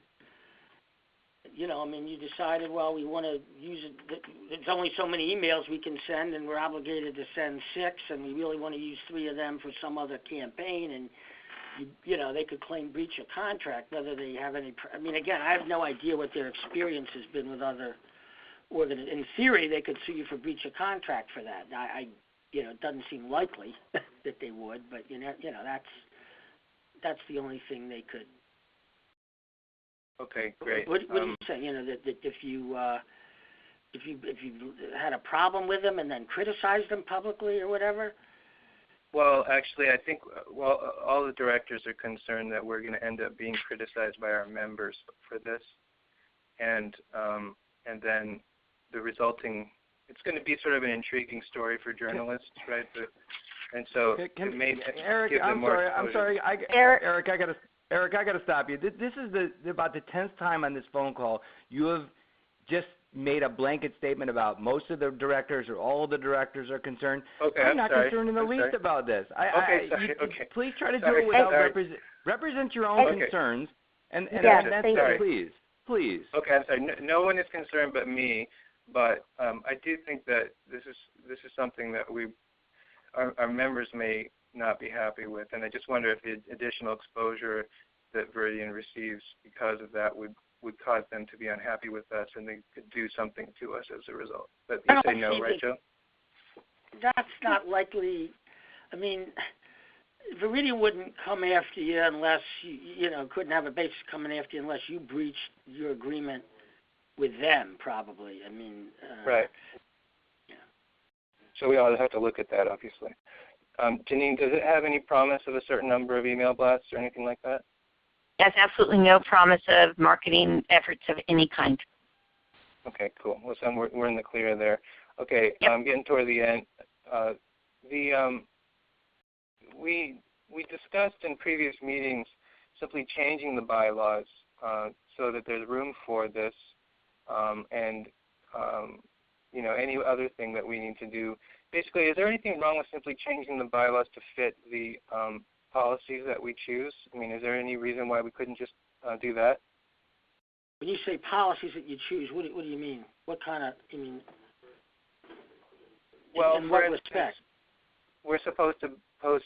You decided, well, we want to use it. There's only so many emails we can send, and we're obligated to send 6, and we really want to use 3 of them for some other campaign, and they could claim breach of contract, whether they have any. I mean, again, I have no idea what their experience has been with other organizations. In theory, they could sue you for breach of contract for that. It doesn't seem likely that they would, but that's the only thing they could. Okay, great. What do you say? That if you had a problem with them and then criticized them publicly or whatever. Well, actually, I think all the directors are concerned that we're going to end up being criticized by our members for this, and then the resulting. It's going to be sort of an intriguing story for journalists, right? And so it may Eric, give them more exposure. I'm sorry, Eric, I got to stop you. This is about the 10th time on this phone call you have just made a blanket statement about most of the directors or all the directors are concerned. Okay, I'm not sorry. concerned in the least about this. Please try to do Sorry. it without represent your own Okay. concerns, and Yes, that's thank it, you. please. Okay, I'm sorry. No one is concerned but me, but I do think that this is something that our members may not be happy with, and I just wonder if the additional exposure that Viridian receives because of that would cause them to be unhappy with us, and they could do something to us as a result. But you say no, right, Joe? That's not likely. I mean, Viridian wouldn't come after you unless couldn't have a basis coming after you unless you breached your agreement with them, probably. I mean, right. Yeah. So we all have to look at that, obviously. Jeanene, does it have any promise of a certain number of email blasts or anything like that? There's absolutely no promise of marketing efforts of any kind. Okay, cool. Well, so we're in the clear there. Okay, Yep. Getting toward the end. We discussed in previous meetings simply changing the bylaws so that there's room for this, and any other thing that we need to do. Basically, is there anything wrong with simply changing the bylaws to fit the policies that we choose? I mean, is there any reason why we couldn't just do that? When you say policies that you choose, what do you mean? What kind of, Well, in what respect? We're supposed to post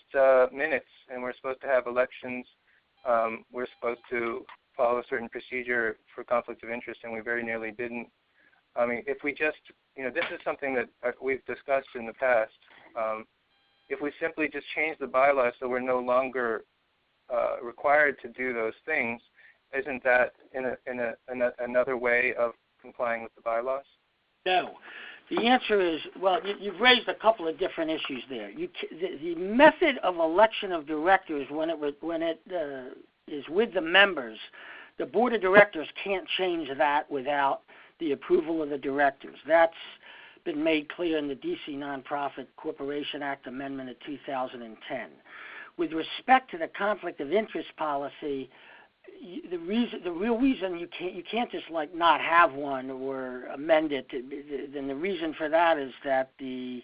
minutes, and we're supposed to have elections. We're supposed to follow a certain procedure for conflict of interest, and we very nearly didn't. I mean, if we just, this is something that we've discussed in the past. If we simply just change the bylaws so we're no longer required to do those things, isn't that another way of complying with the bylaws? No. The answer is, well, you've raised a couple of different issues there. The method of election of directors, when it is with the members, the board of directors can't change that without the approval of the directors. That's been made clear in the D.C. Nonprofit Corporation Act Amendment of 2010. With respect to the conflict of interest policy, the real reason you can't just not have one or amend it. Then the reason for that is that you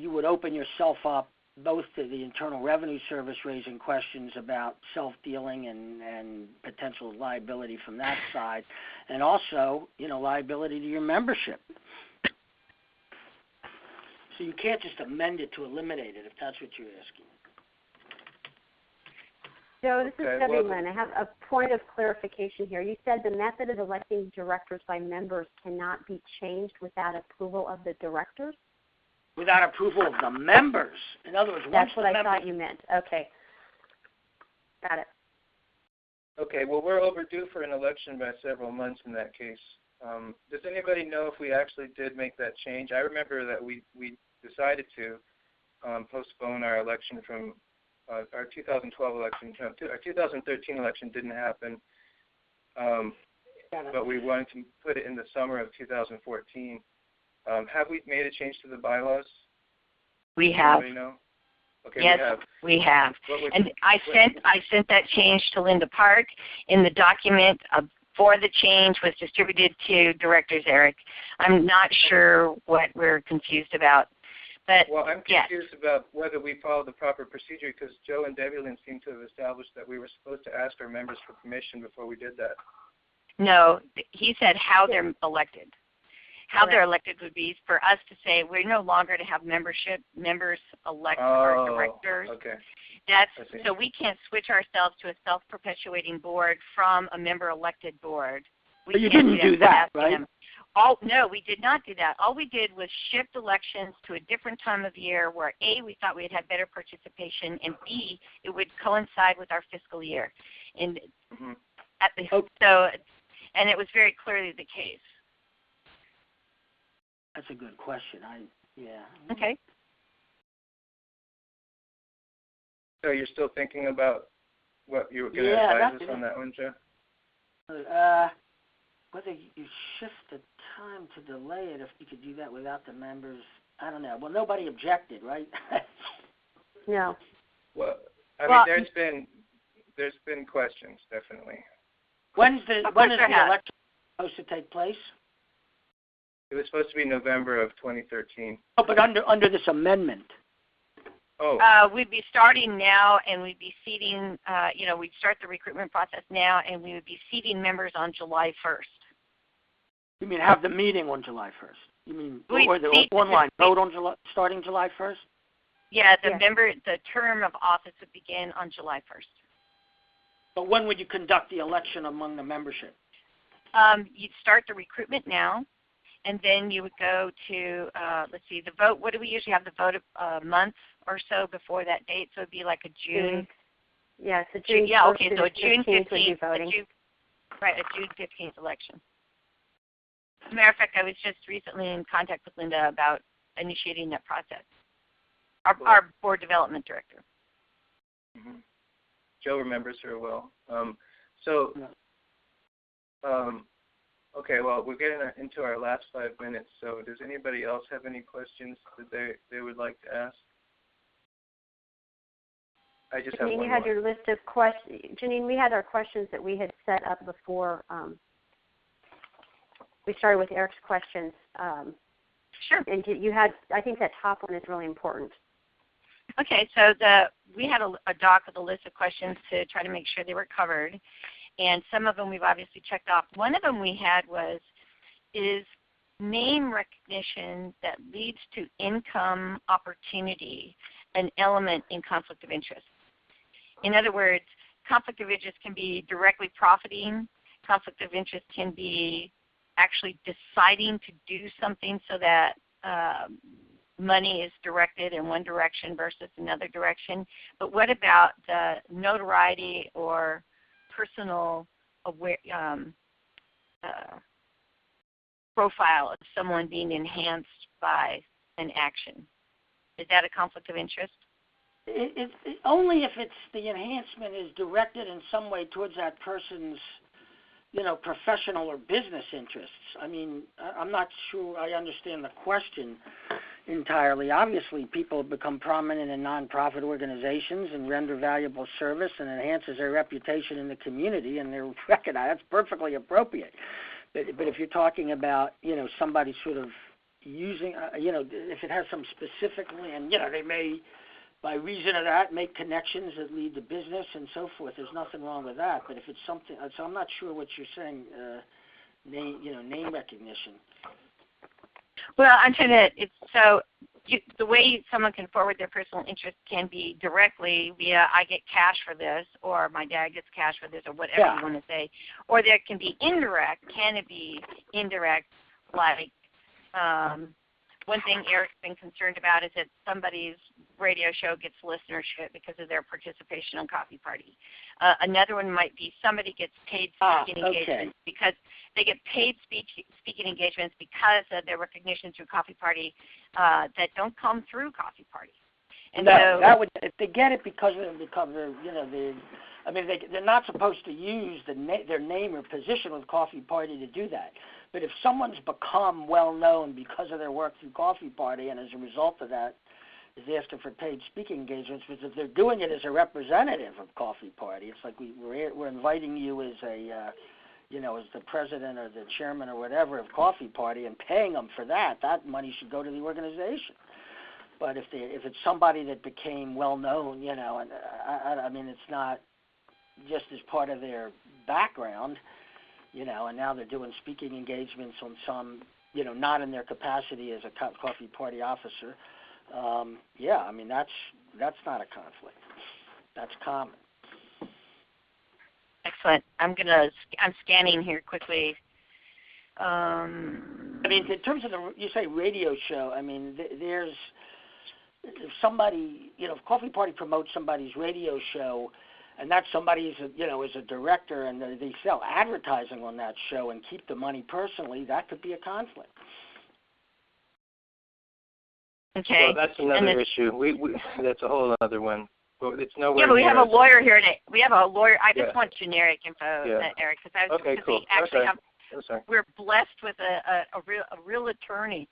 would open yourself up both to the Internal Revenue Service raising questions about self-dealing and potential liability from that side, and also liability to your membership. So you can't just amend it to eliminate it if that's what you're asking. Joe, this is Debbie Lynn. I have a point of clarification here. You said the method of electing directors by members cannot be changed without approval of the directors? Without approval of the members. In other words, that's what I thought you meant. Okay. Got it. Okay, well, we're overdue for an election by several months in that case. Does anybody know if we actually did make that change? I remember that we decided to postpone our election from our 2012 election. Our 2013 election didn't happen, but we wanted to put it in the summer of 2014. Have we made a change to the bylaws? We have. Anybody know? Okay, yes, we have. And I sent that change to Linda Park. In the document for the change was distributed to directors, Eric. I'm not sure what we're confused about. But well, I'm confused about whether we followed the proper procedure because Joe and Debilyn seem to have established that we were supposed to ask our members for permission before we did that. No, he said how they're elected. How they're elected would be for us to say we're no longer to have members elect our directors. Okay. So we can't switch ourselves to a self-perpetuating board from a member-elected board. But you didn't do that, right? No, we did not do that. All we did was shift elections to a different time of year where A, we thought we'd have better participation, and B, it would coincide with our fiscal year. And and it was very clearly the case. That's a good question. Okay. So you're still thinking about what you were going to advise us on that one, Joe? Whether you shift the time to delay it, if you could do that without the members, I don't know. Well, nobody objected, right? No. Well, I mean, there's been questions, definitely. When is the election? supposed to take place? It was supposed to be November of 2013. Oh, but under this amendment. Oh. We'd be starting now, and we'd be seating. We'd start the recruitment process now, and we would be seating members on July 1st. You mean have the meeting on July 1st? You mean or the online vote on starting July 1st? Yeah, the term of office would begin on July 1st. But when would you conduct the election among the membership? You'd start the recruitment now, and then you would go to, the vote. What do we usually have the vote a month or so before that date? So it would be like a June. Yeah, it's a June. Yeah, okay, so a June 15th. A June 15th election. As a matter of fact, I was just recently in contact with Linda about initiating that process. Our board development director. Mm-hmm. Joe remembers her well. Okay, well, we're getting into our last 5 minutes, so does anybody else have any questions that they would like to ask? I just have one you had more. your list of questions. Jeanene, we had our questions that we had set up before we started with Eric's questions. Sure. And you had, I think that top one is really important. Okay, so we had a doc with a list of questions to try to make sure they were covered, and some of them we've obviously checked off. One of them we had is name recognition that leads to income opportunity an element in conflict of interest? In other words, conflict of interest can be directly profiting. Conflict of interest can be actually deciding to do something so that money is directed in one direction versus another direction. But what about the notoriety or personal profile of someone being enhanced by an action? Is that a conflict of interest? Only if the enhancement is directed in some way towards that person's, professional or business interests. I mean, I'm not sure I understand the question entirely. Obviously, people have become prominent in nonprofit organizations and render valuable service and enhances their reputation in the community, and they're recognized. That's perfectly appropriate. But if you're talking about, somebody sort of using, if it has some specific, and, they may, by reason of that, make connections that lead to business and so forth. There's nothing wrong with that. But if it's something, so I'm not sure what you're saying, name recognition. Well, I'm trying to, the way someone can forward their personal interest can be directly via I get cash for this, or my dad gets cash for this, or whatever you want to say. Or there can be indirect. Can it be indirect, like one thing Eric's been concerned about is that somebody's radio show gets listenership because of their participation on Coffee Party. Another one might be somebody gets paid speaking engagements because they get paid speaking engagements because of their recognition through Coffee Party that don't come through Coffee Party. And so that would, if they get it because they're they're not supposed to use their name or position with Coffee Party to do that. But if someone's become well known because of their work through Coffee Party, and as a result of that is asking for paid speaking engagements, because if they're doing it as a representative of Coffee Party, it's like we're inviting you as a as the president or the chairman or whatever of Coffee Party and paying them for that. That money should go to the organization. But if it's somebody that became well known, and I mean it's not just as part of their background, and now they're doing speaking engagements on some, not in their capacity as a Coffee Party officer. I mean that's not a conflict. That's common. Excellent. I'm scanning here quickly. I mean, in terms of you say radio show. I mean, there's if somebody, if Coffee Party promotes somebody's radio show, and that somebody is a director, and they sell advertising on that show and keep the money personally, that could be a conflict. Okay. Well, that's another issue. We that's a whole other one. But it's nowhere. Yeah, but we have a lawyer here today. We have a lawyer. I just Yeah. want generic info, Eric, because cool. we actually Okay. have. We're blessed with a real attorney.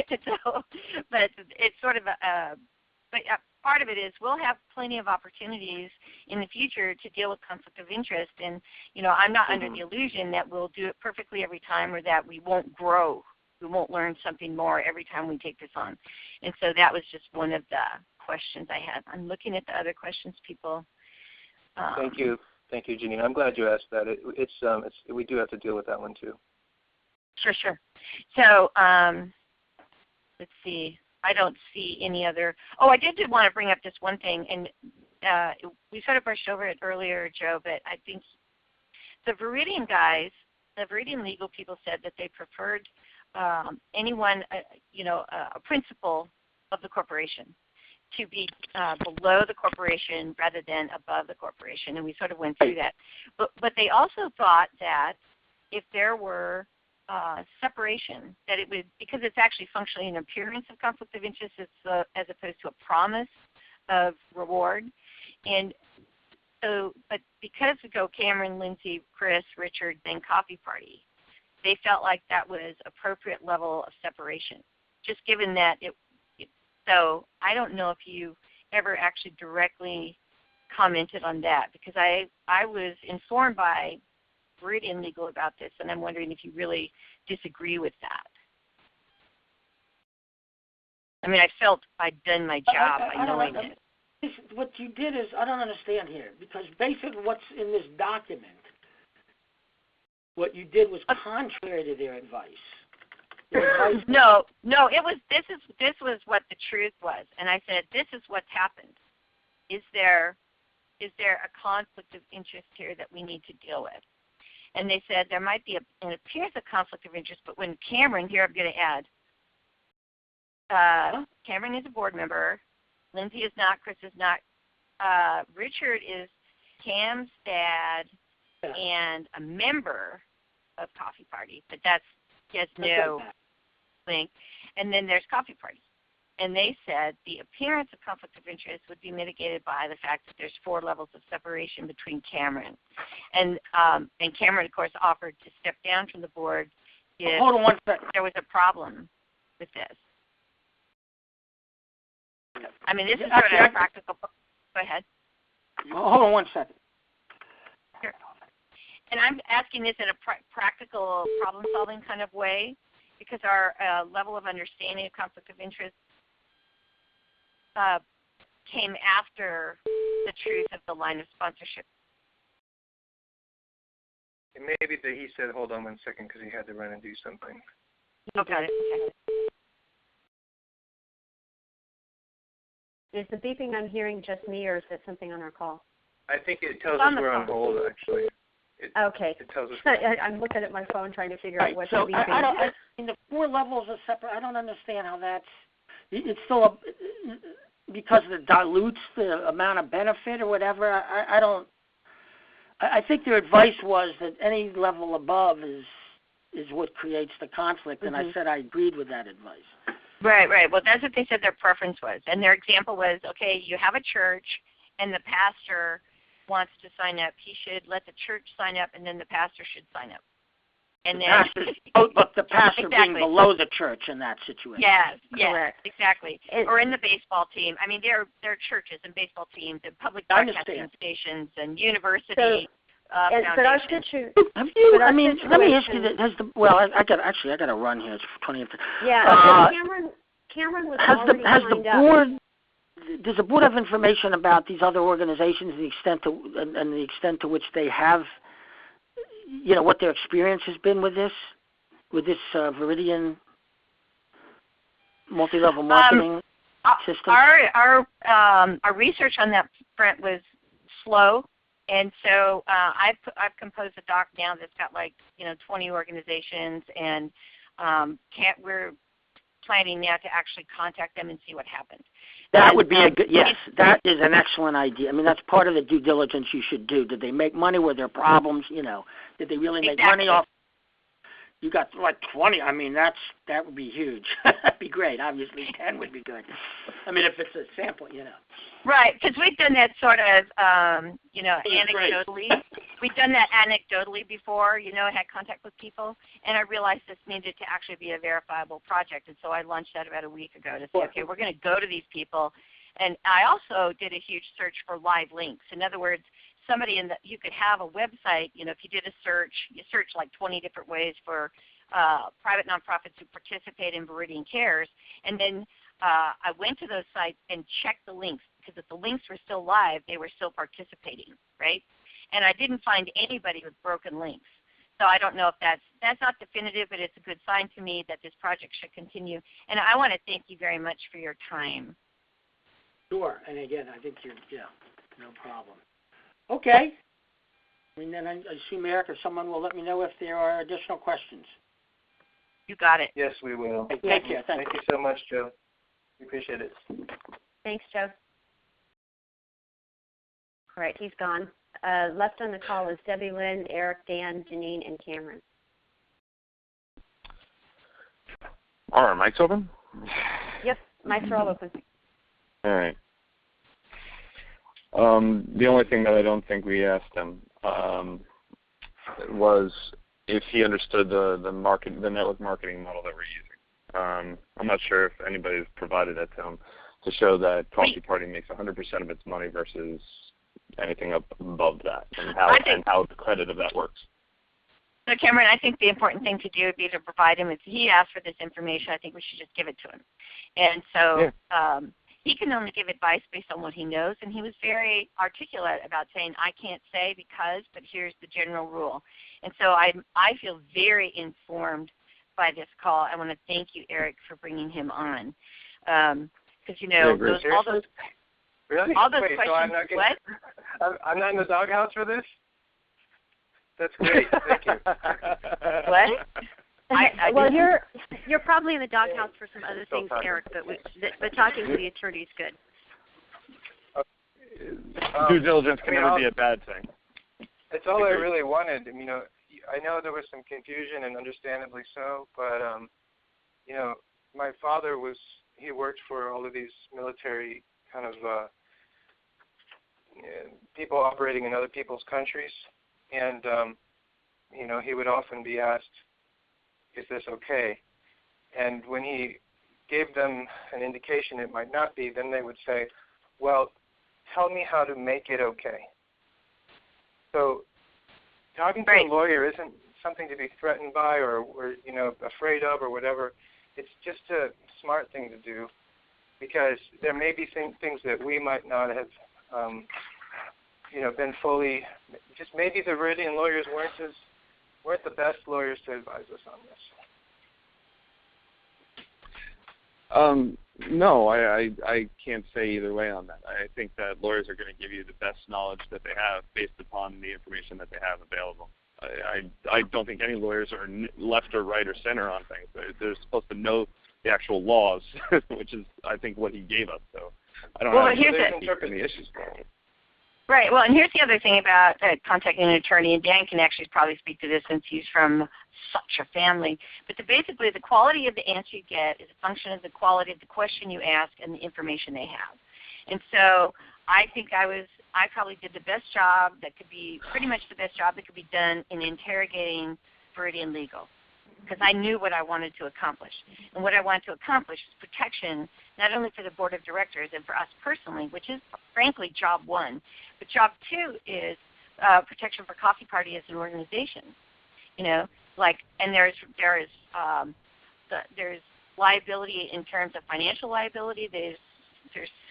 So, but it's sort of part of it is we'll have plenty of opportunities in the future to deal with conflict of interest. And, I'm not under the illusion that we'll do it perfectly every time or that we won't grow. We won't learn something more every time we take this on. And so that was just one of the questions I had. I'm looking at the other questions, people. Thank you, Jeanene. I'm glad you asked that. We do have to deal with that one too. Sure. So let's see. I don't see any other. Oh, I did want to bring up this one thing, and we sort of brushed over it earlier, Joe. But I think the Viridian guys, the Viridian legal people, said that they preferred anyone, a principal of the corporation, to be below the corporation rather than above the corporation, and we sort of went through that. But they also thought that if there were separation, that it would, because it's actually functionally an appearance of conflict of interest as opposed to a promise of reward. And so, but because we go Cameron, Lindsay, Chris, Richard, then Coffee Party, they felt like that was appropriate level of separation, just given that so I don't know if you ever actually directly commented on that, because I was informed by Viridian Legal about this, and I'm wondering if you really disagree with that. I mean, I felt I'd done my job by knowing it. What you did is, I don't understand here, because basically what's in this document, what you did was contrary to their advice. No, it was. This was what the truth was, and I said, this is what's happened. Is there a conflict of interest here that we need to deal with? And they said there might be an appearance of conflict of interest, but when Cameron, here I'm going to add, Cameron is a board member, Lindsay is not, Chris is not, Richard is Cam's dad and a member of Coffee Party, but he has no link. And then there's Coffee Party. And they said the appearance of conflict of interest would be mitigated by the fact that there's 4 levels of separation between Cameron. And Cameron, of course, offered to step down from the board if hold on one second. There was a problem with this. I mean, this is sort of a practical. Go ahead. Hold on one second. Sure. And I'm asking this in a practical problem-solving kind of way, because our level of understanding of conflict of interest came after the truth of the line of sponsorship. And maybe that he said, hold on one second, because he had to run and do something. Okay. Is the beeping I'm hearing just me, or is it something on our call? I think it tells us we're on hold, actually. Okay. It tells us. I'm looking at my phone trying to figure out what's so beeping. I in the 4 levels of separate, I don't understand how that's. It's still because it dilutes the amount of benefit or whatever. I don't. I think their advice was that any level above is what creates the conflict, and I said I agreed with that advice. Right. Well, that's what they said their preference was. And their example was, okay, you have a church, and the pastor wants to sign up. He should let the church sign up, and then the pastor should sign up. And then, but the pastor being below the church in that situation. Yes, exactly. Or in the baseball team. I mean, there are churches and baseball teams and public broadcasting stations and university foundations. Let me ask you this. I got to run here. It's 20 minutes. Yeah, Cameron was already signed up. Does the board have information about these other organizations, the extent to which they have, what their experience has been with this Viridian multi-level marketing system? Our research on that front was slow, and so I've composed a doc now that's got 20 organizations, and we're planning now to actually contact them and see what happened. That would be that is an excellent idea. I mean, that's part of the due diligence you should do. Did they make money? Were there problems? Did they really make money off? You got 20. I mean, that would be huge. That'd be great. Obviously, 10 would be good. I mean, if it's a sample, Right, because we've done that sort of, anecdotally. We've done that anecdotally before, had contact with people, and I realized this needed to actually be a verifiable project, and so I launched that about a week ago to say, okay, we're going to go to these people And I also did a huge search for live links. In other words, you could have a website, if you did a search, you search like 20 different ways for private nonprofits who participate in Viridian Cares, and then I went to those sites and checked the links, because if the links were still live, they were still participating, right? And I didn't find anybody with broken links. So I don't know if that's not definitive, but it's a good sign to me that this project should continue. And I want to thank you very much for your time. Sure. And again, I think no problem. Okay. And then I assume, Eric, or someone will let me know if there are additional questions. You got it. Yes, we will. Hey, take care. Thank you so much, Joe. We appreciate it. Thanks, Joe. All right, he's gone. Left on the call is Debilyn, Eric, Dan, Jeanene, and Cameron. Are mics open? Yep, mics are all open. All right. The only thing that I don't think we asked him was if he understood the network marketing model that we're using. I'm not sure if anybody's provided that to him to show that Coffee Party makes 100% of its money versus anything up above that, and how the credit of that works. So, Cameron, I think the important thing to do would be to provide him. If he asked for this information, I think we should just give it to him. And so he can only give advice based on what he knows, and he was very articulate about saying, I can't say because, but here's the general rule. And so I feel very informed by this call. I want to thank you, Eric, for bringing him on. Because, all those... Really? All those Wait, questions. so I'm not getting, I'm not in the doghouse for this? That's great. Thank you. What? Well, you're probably in the doghouse for some other things, Eric, but talking to the attorney is good. Due diligence can never be a bad thing. It's all I really wanted. I know there was some confusion, and understandably so, but my father he worked for all of these military kind of people operating in other people's countries, and he would often be asked, is this okay? And when he gave them an indication it might not be, then they would say, well, tell me how to make it okay. So talking to a lawyer isn't something to be threatened by or afraid of or whatever. It's just a smart thing to do, because there may be things that we might not have, been fully. Just maybe the Viridian lawyers weren't the best lawyers to advise us on this. No, I can't say either way on that. I think that lawyers are going to give you the best knowledge that they have based upon the information that they have available. I don't think any lawyers are left or right or center on things. They're supposed to know the actual laws, which is, I think, what he gave us. So I don't know any issues. Right. Well, and here's the other thing about contacting an attorney, and Dan can actually probably speak to this since he's from such a family. But basically, the quality of the answer you get is a function of the quality of the question you ask and the information they have. And so I think I probably did the best job that could be, pretty much the best job that could be done in interrogating Viridian Legal, because I knew what I wanted to accomplish. And what I wanted to accomplish is protection, not only for the board of directors and for us personally, which is frankly job one, but job two is protection for Coffee Party as an organization. And there's liability in terms of financial liability. There's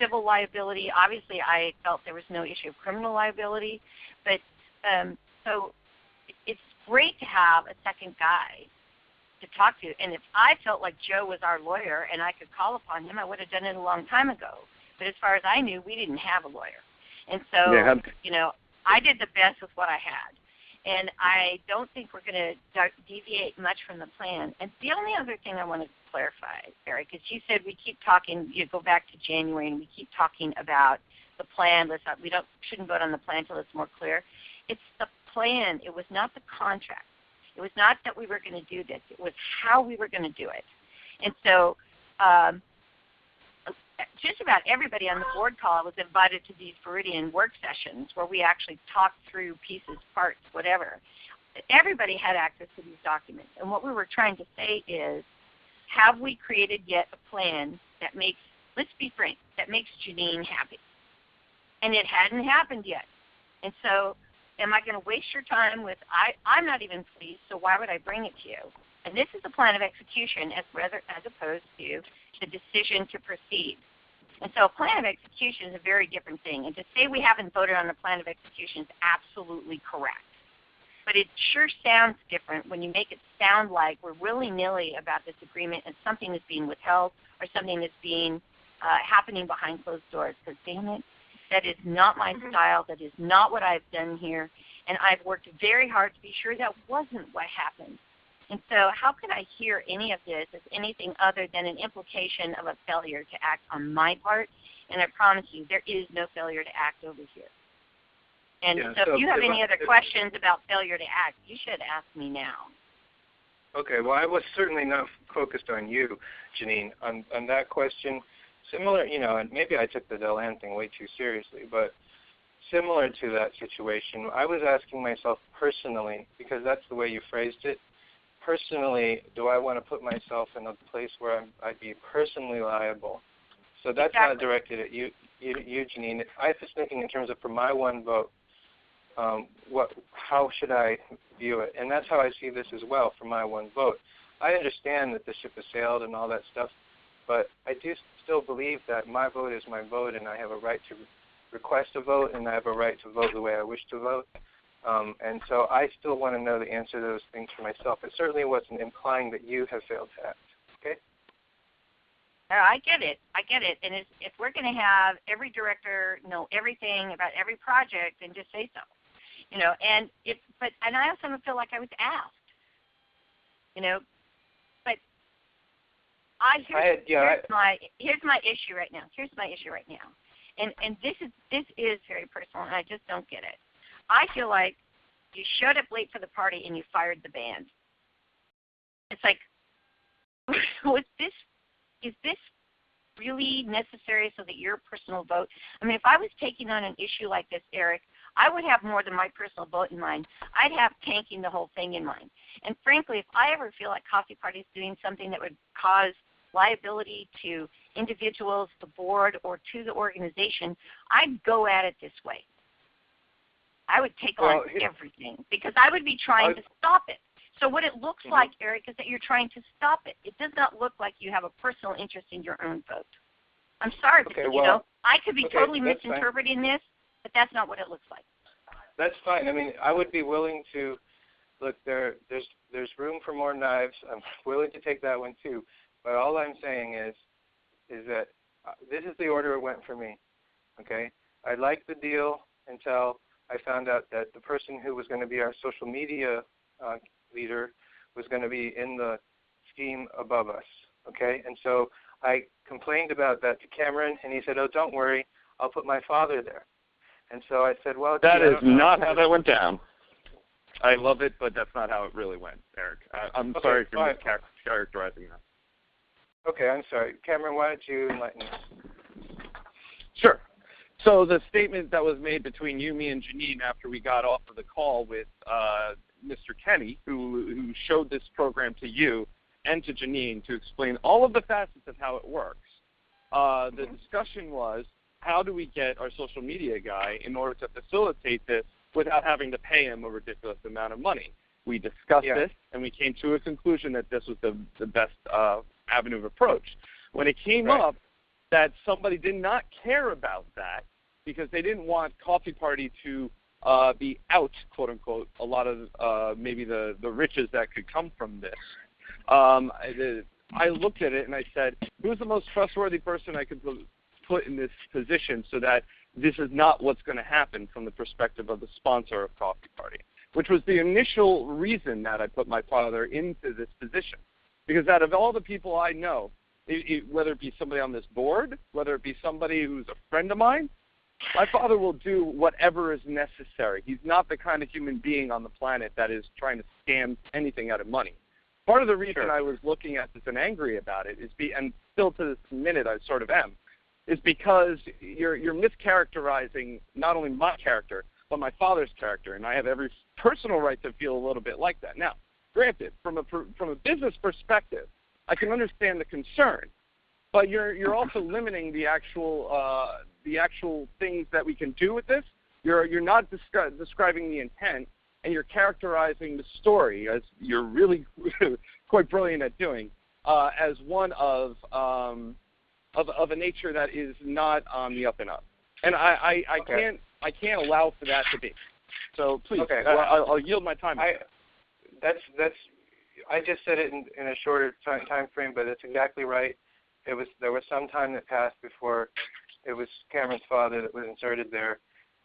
civil liability. Obviously, I felt there was no issue of criminal liability, but so it's great to have a second guy to talk to. And if I felt like Joe was our lawyer and I could call upon him, I would have done it a long time ago. But as far as I knew, we didn't have a lawyer. And so, I did the best with what I had. And I don't think we're going to deviate much from the plan. And the only other thing I want to clarify, Eric, is you said we keep talking, you go back to January, and we keep talking about the plan. We shouldn't vote on the plan until it's more clear. It's the plan. It was not the contract. It was not that we were going to do this. It was how we were going to do it. And so just about everybody on the board call was invited to these Viridian work sessions where we actually talked through pieces, parts, whatever. Everybody had access to these documents. And what we were trying to say is, have we created yet a plan that makes, let's be frank, that makes Jeanene happy. And it hadn't happened yet. And so am I going to waste your time with, I'm not even pleased, so why would I bring it to you? And this is a plan of execution as opposed to the decision to proceed. And so a plan of execution is a very different thing. And to say we haven't voted on a plan of execution is absolutely correct. But it sure sounds different when you make it sound like we're willy-nilly about this agreement and something is being withheld or something that's being happening behind closed doors. Because, damn it, that is not my style. That is not what I've done here. And I've worked very hard to be sure that wasn't what happened. And so how could I hear any of this as anything other than an implication of a failure to act on my part? And I promise you, there is no failure to act over here. And so if you have any other questions about failure to act, you should ask me now. Okay, well, I was certainly not focused on you, Jeanene. On that question, similar, and maybe I took the Delan thing way too seriously, but similar to that situation, I was asking myself personally, because that's the way you phrased it, personally, do I want to put myself in a place where I'd be personally liable? So that's not directed at you, Jeanene. I was thinking in terms of for my one vote, how should I view it? And that's how I see this as well for my one vote. I understand that the ship has sailed and all that stuff, but I do still believe that my vote is my vote, and I have a right to request a vote, and I have a right to vote the way I wish to vote. And so I still want to know the answer to those things for myself. It certainly wasn't implying that you have failed to act. Okay? I get it. And if we're going to have every director know everything about every project, then just say so. And I also don't feel like I was asked. But here's my issue right now. And this is very personal, and I just don't get it. I feel like you showed up late for the party and you fired the band. It's like, is this really necessary so that your personal vote? I mean, if I was taking on an issue like this, Eric, I would have more than my personal vote in mind. I'd have tanking the whole thing in mind. And frankly, if I ever feel like Coffee Party is doing something that would cause liability to individuals, the board, or to the organization, I'd go at it this way. I would take on everything because I would be trying to stop it. So what it looks like, Eric, is that you're trying to stop it. It does not look like you have a personal interest in your own vote. I'm sorry, but I could be totally misinterpreting this, but that's not what it looks like. That's fine. I mean, I would be willing to look. There's room for more knives. I'm willing to take that one too. But all I'm saying is that this is the order it went for me. Okay, I liked the deal until I found out that the person who was going to be our social media leader was going to be in the scheme above us, okay? And so I complained about that to Cameron, and he said, oh, don't worry, I'll put my father there. And so I said, well, that is not how that went down. I love it, but that's not how it really went, Eric. I'm sorry for mischaracterizing that. Okay, I'm sorry. Cameron, why don't you enlighten us? Sure. So the statement that was made between you, me, and Jeanene after we got off of the call with Mr. Kenny, who showed this program to you and to Jeanene to explain all of the facets of how it works, the discussion was, how do we get our social media guy in order to facilitate this without having to pay him a ridiculous amount of money? We discussed this, and we came to a conclusion that this was the best avenue of approach. When it came up that somebody did not care about that because they didn't want Coffee Party to be out, quote unquote, a lot of maybe the riches that could come from this. I looked at it and I said, who's the most trustworthy person I could put in this position so that this is not what's going to happen from the perspective of the sponsor of Coffee Party, which was the initial reason that I put my father into this position. Because out of all the people I know, whether it be somebody on this board, whether it be somebody who's a friend of mine, my father will do whatever is necessary. He's not the kind of human being on the planet that is trying to scam anything out of money. Part of the reason I was looking at this and angry about it and still to this minute I sort of am, is because you're mischaracterizing not only my character, but my father's character, and I have every personal right to feel a little bit like that. Now, granted, from a business perspective, I can understand the concern, but you're also limiting the actual things that we can do with this. You're not describing the intent, and you're characterizing the story, as you're really quite brilliant at doing, as one of a nature that is not on the up and up. And I can't allow for that to be. So please, okay. Well, I'll yield my time. I just said it in a shorter time frame, but it's exactly right. There was some time that passed before it was Cameron's father that was inserted there.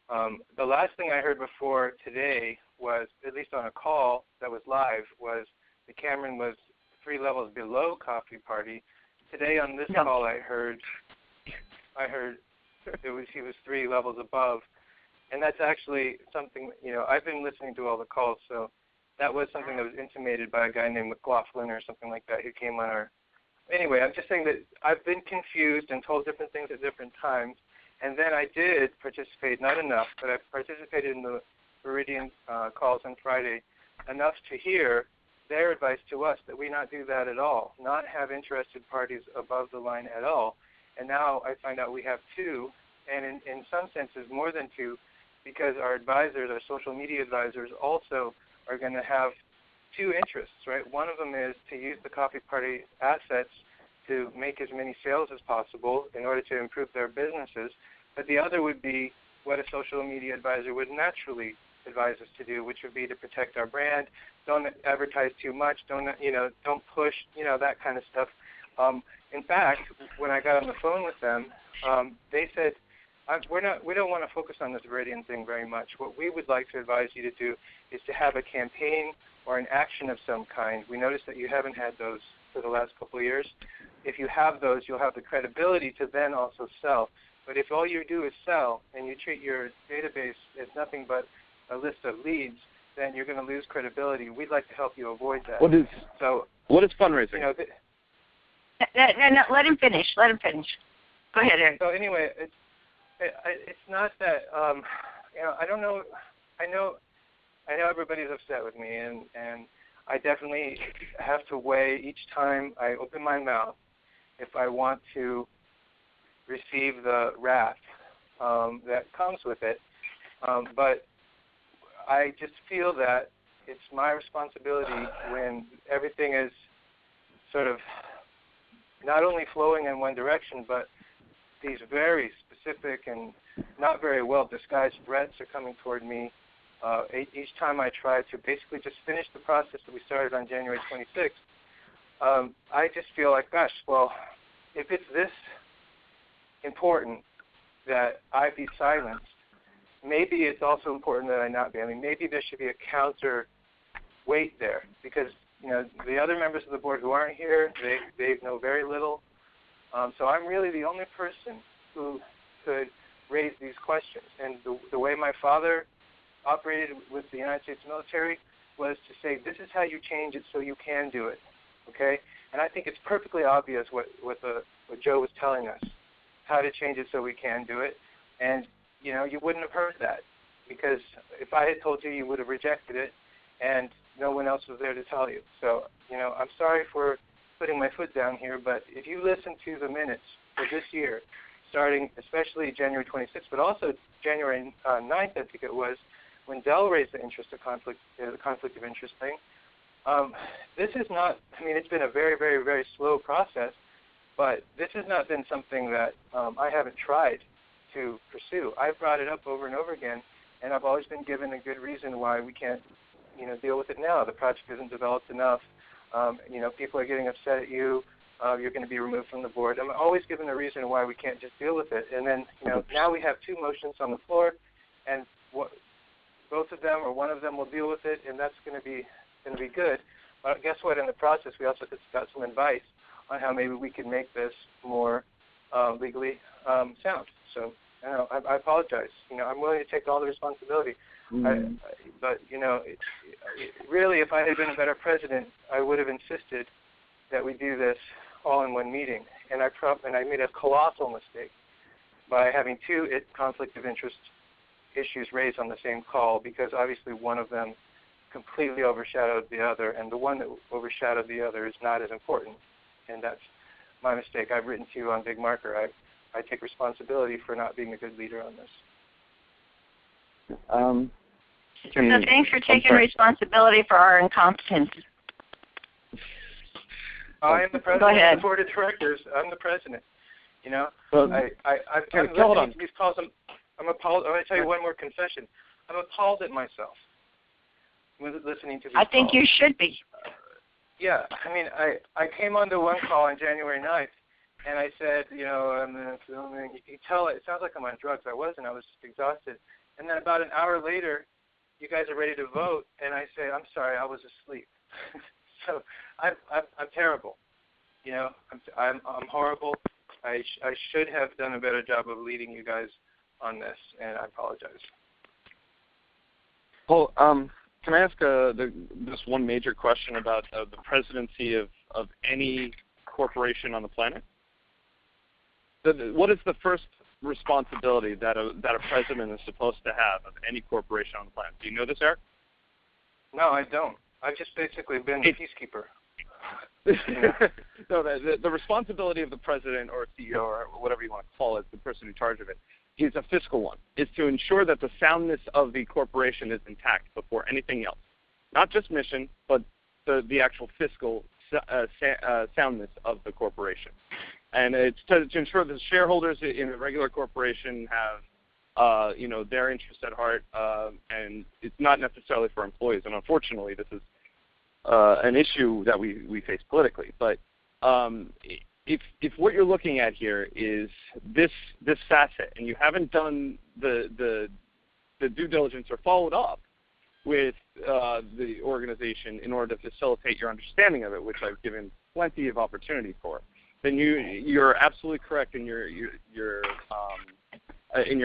The last thing I heard before today was, at least on a call that was live, was that Cameron was 3 levels below Coffee Party. Today on this call, I heard he was 3 levels above, and that's actually something, I've been listening to all the calls, so that was something that was intimated by a guy named McLaughlin or something like that who came on our. Anyway, I'm just saying that I've been confused and told different things at different times, and then I did participate, not enough, but I participated in the Viridian calls on Friday enough to hear their advice to us that we not do that at all, not have interested parties above the line at all. And now I find out we have 2, and in some senses more than 2, because our advisors, our social media advisors, also are going to have 2 interests, right? One of them is to use the Coffee Party assets to make as many sales as possible in order to improve their businesses, but the other would be what a social media advisor would naturally advise us to do, which would be to protect our brand, don't advertise too much, don't push, that kind of stuff. In fact, when I got on the phone with them, they said, we don't want to focus on this Viridian thing very much. What we would like to advise you to do is to have a campaign or an action of some kind. We noticed that you haven't had those for the last couple of years. If you have those, you'll have the credibility to then also sell. But if all you do is sell and you treat your database as nothing but a list of leads, then you're going to lose credibility. We'd like to help you avoid that. What is fundraising? No, let him finish. Go ahead, Eric. So anyway, it's not that I don't know. I know everybody's upset with me, and I definitely have to weigh each time I open my mouth if I want to receive the wrath that comes with it. But I just feel that it's my responsibility when everything is sort of not only flowing in one direction, but these very specific and not very well disguised threats are coming toward me. Each time I try to basically just finish the process that we started on January 26th, I just feel like, gosh, well, if it's this important that I be silenced, maybe it's also important that I not be. I mean, maybe there should be a counter weight there because, the other members of the board who aren't here, they know very little. So I'm really the only person who could raise these questions. And the way my father operated with the United States military was to say, this is how you change it so you can do it, okay? And I think it's perfectly obvious what Joe was telling us, how to change it so we can do it. And, you wouldn't have heard that because if I had told you, you would have rejected it, and no one else was there to tell you. So, I'm sorry for putting my foot down here, but if you listen to the minutes for this year, starting especially January 26th, but also January 9th, I think it was, when Dell raised the conflict of interest thing, this is not, it's been a very, very, very slow process, but this has not been something that I haven't tried to pursue. I've brought it up over and over again, and I've always been given a good reason why we can't, deal with it now. The project isn't developed enough. People are getting upset at you. You're going to be removed from the board. I'm always given a reason why we can't just deal with it. And then, now we have 2 motions on the floor, and both of them or one of them will deal with it, and that's going to be good. But guess what? In the process, we also got some advice on how maybe we can make this more legally sound. So I apologize. I'm willing to take all the responsibility. But really, if I had been a better president, I would have insisted that we do this all in one meeting. And I made a colossal mistake by having 2 conflict of interest issues raised on the same call because obviously one of them completely overshadowed the other, and the one that overshadowed the other is not as important. And that's my mistake. I've written to you on big marker. I take responsibility for not being a good leader on this. So thanks for taking responsibility for our incompetence. I am the president of the board of directors. I'm the president. You know, I'm listening to these calls. I'm appalled. I'm going to tell you one more confession. I'm appalled at myself listening to these calls. I think you should be. Yeah, I mean, I came onto one call on January 9th, and I said, you know, I'm filming. You can tell it sounds like I'm on drugs. I wasn't. I was just exhausted. And then about an hour later, you guys are ready to vote, and I say, I'm sorry, I was asleep. So I'm terrible. You know, I'm horrible. I should have done a better job of leading you guys on this, and I apologize. Well, can I ask just one major question about the presidency of any corporation on the planet? What is the first responsibility that a president is supposed to have of any corporation on the planet? Do you know this, Eric? No, I don't. I've just basically been the peacekeeper. No, the responsibility of the president or CEO or whatever you want to call it, the person in charge of it, is a fiscal one. It's to ensure that the soundness of the corporation is intact before anything else. Not just mission, but the actual fiscal soundness of the corporation. And it's to ensure that the shareholders in a regular corporation have their interests at heart, and it's not necessarily for employees. And unfortunately, this is an issue that we face politically. But if what you're looking at here is this facet, and you haven't done the due diligence or followed up with the organization in order to facilitate your understanding of it, which I've given plenty of opportunity for, then you're absolutely correct in your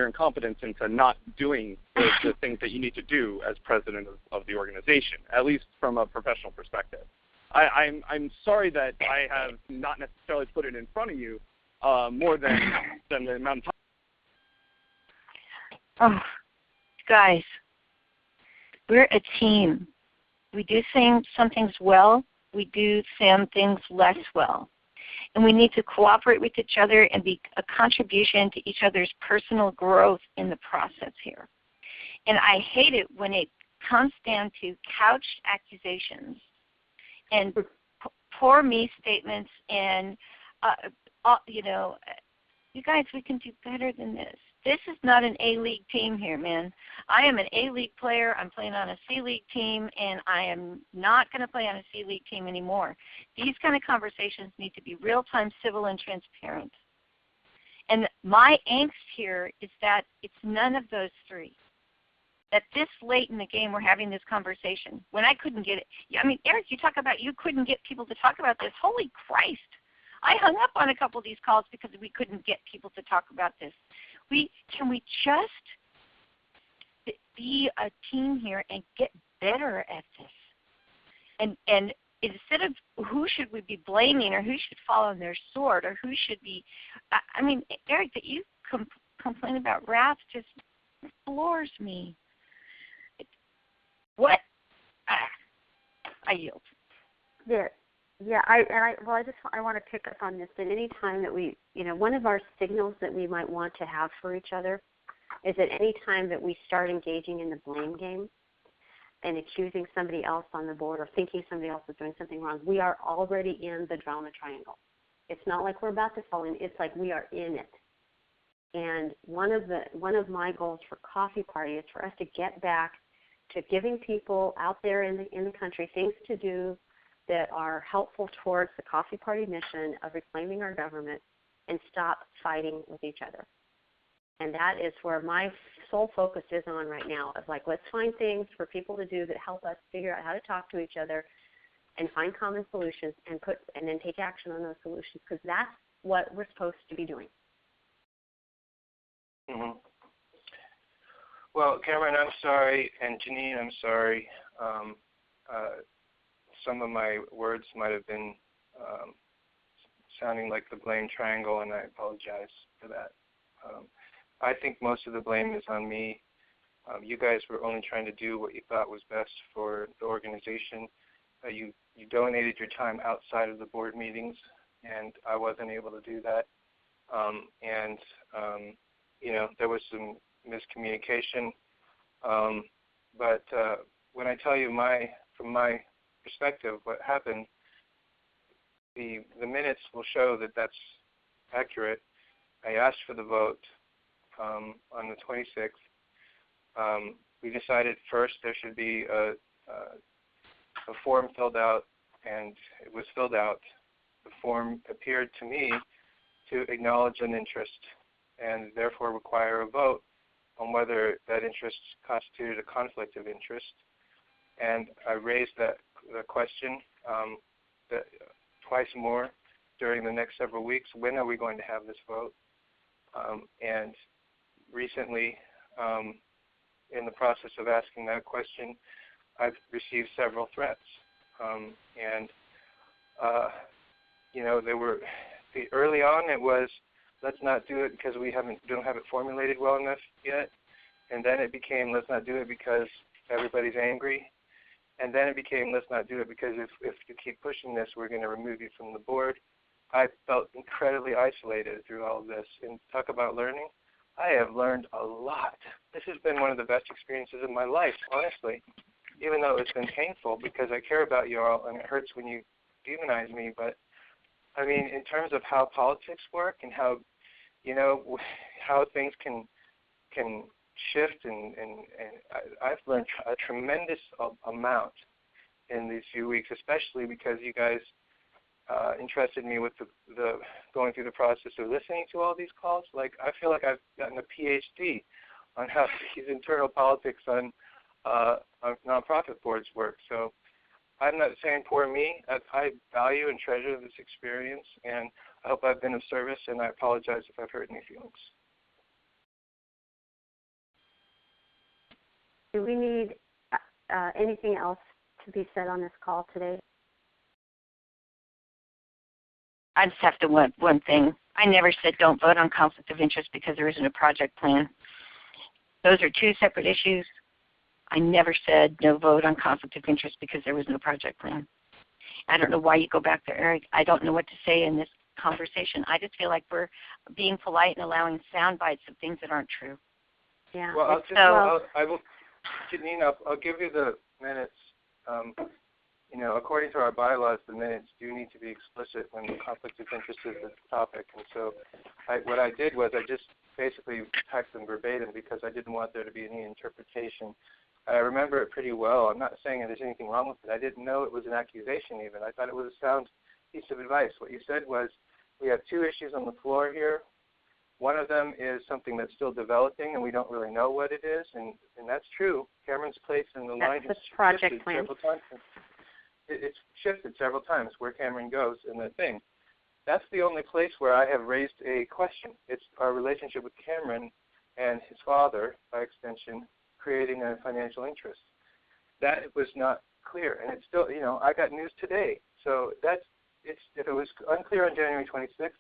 incompetence into not doing the things that you need to do as president of the organization, at least from a professional perspective. I'm sorry that I have not necessarily put it in front of you more than the amount of time. Oh, guys, we're a team. We do some things well. We do some things less well. And we need to cooperate with each other and be a contribution to each other's personal growth in the process here. And I hate it when it comes down to couched accusations and poor me statements and, you guys, we can do better than this. This is not an A-League team here, man. I am an A-League player. I'm playing on a C-League team, and I am not going to play on a C-League team anymore. These kind of conversations need to be real-time, civil, and transparent. And my angst here is that it's none of those three. That this late in the game we're having this conversation when I couldn't get it. I mean, Eric, you talk about you couldn't get people to talk about this. Holy Christ. I hung up on a couple of these calls because we couldn't get people to talk about this. Can we just be a team here and get better at this? And instead of who should we be blaming or who should fall on their sword or who should be, I mean, Eric, that you complain about wrath just floors me. What? I yield. Yeah, I want to pick up on this. That any time that we, one of our signals that we might want to have for each other is that any time that we start engaging in the blame game and accusing somebody else on the board or thinking somebody else is doing something wrong, we are already in the drama triangle. It's not like we're about to fall in. It's like we are in it. And one of my goals for Coffee Party is for us to get back to giving people out there in the country things to do that are helpful towards the Coffee Party mission of reclaiming our government and stop fighting with each other. And that is where my sole focus is on right now, of like, let's find things for people to do that help us figure out how to talk to each other and find common solutions and then take action on those solutions, because that's what we're supposed to be doing. Mm-hmm. Well, Cameron, I'm sorry, and Jeanene, I'm sorry. Some of my words might have been sounding like the blame triangle, and I apologize for that. I think most of the blame is on me. You guys were only trying to do what you thought was best for the organization. You donated your time outside of the board meetings, and I wasn't able to do that. There was some miscommunication. But when I tell you from my perspective, what happened, the minutes will show that that's accurate. I asked for the vote on the 26th. We decided first there should be a form filled out, and it was filled out. The form appeared to me to acknowledge an interest and therefore require a vote on whether that interest constituted a conflict of interest. And I raised the question twice more during the next several weeks. When are we going to have this vote? And recently, in the process of asking that question, I've received several threats. They were early on. It was, let's not do it because we don't have it formulated well enough yet. And then it became, let's not do it because everybody's angry. And then it became, let's not do it because if you keep pushing this, we're going to remove you from the board. I felt incredibly isolated through all of this. And talk about learning, I have learned a lot. This has been one of the best experiences of my life, honestly, even though it's been painful because I care about you all and it hurts when you demonize me. But, I mean, in terms of how politics work and how, how things can shift, and I've learned a tremendous amount in these few weeks, especially because you guys entrusted me with the going through the process of listening to all these calls. Like, I feel like I've gotten a PhD on how these internal politics on nonprofit boards work. So I'm not saying poor me. I value and treasure this experience, and I hope I've been of service, and I apologize if I've hurt any feelings. Do we need anything else to be said on this call today? I just have to one thing. I never said don't vote on conflict of interest because there isn't a project plan. Those are two separate issues. I never said no vote on conflict of interest because there was no project plan. I don't know why you go back there, Eric. I don't know what to say in this conversation. I just feel like we're being polite and allowing sound bites of things that aren't true. Yeah. Well, Jeanene, I'll give you the minutes. According to our bylaws, the minutes do need to be explicit when the conflict of interest is the topic. And so what I did was I just basically typed them verbatim because I didn't want there to be any interpretation. I remember it pretty well. I'm not saying there's anything wrong with it. I didn't know it was an accusation even. I thought it was a sound piece of advice. What you said was, we have two issues on the floor here. One of them is something that's still developing, and we don't really know what it is, and that's true. Cameron's place in the line has shifted several times. It's shifted several times where Cameron goes in the thing. That's the only place where I have raised a question. It's our relationship with Cameron and his father, by extension, creating a financial interest. That was not clear, and it's still, I got news today. So if it was unclear on January 26th,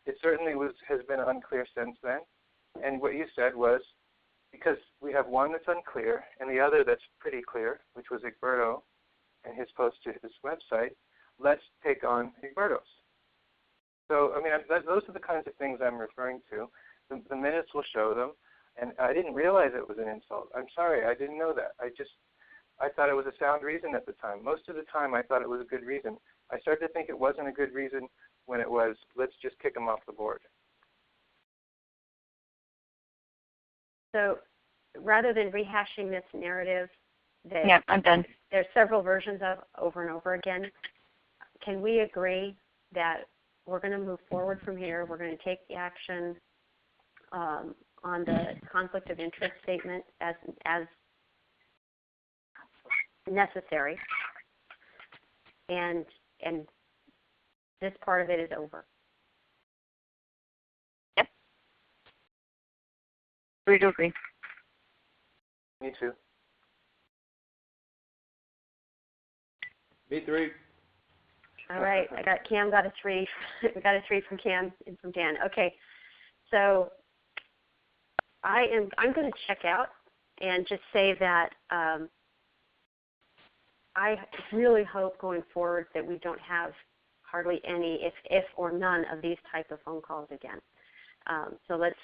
it certainly has been unclear since then. And what you said was, because we have one that's unclear and the other that's pretty clear, which was Egberto and his post to his website, let's take on Egberto's. So, those are the kinds of things I'm referring to. The minutes will show them, and I didn't realize it was an insult. I'm sorry, I didn't know that. I thought it was a sound reason at the time. Most of the time, I thought it was a good reason. I started to think it wasn't a good reason when it was, let's just kick them off the board. So rather than rehashing this narrative that I'm done. There's several versions of over and over again, can we agree that we're going to move forward from here? We're going to take the action on the conflict of interest statement as necessary, and this part of it is over. Yep. Agree to agree. Me too. Me three. All right. Cam got a 3. We got a 3 from Cam and from Dan. Okay. So I'm going to check out and just say that I really hope going forward that we don't have hardly any, if or none, of these type of phone calls again. So let's.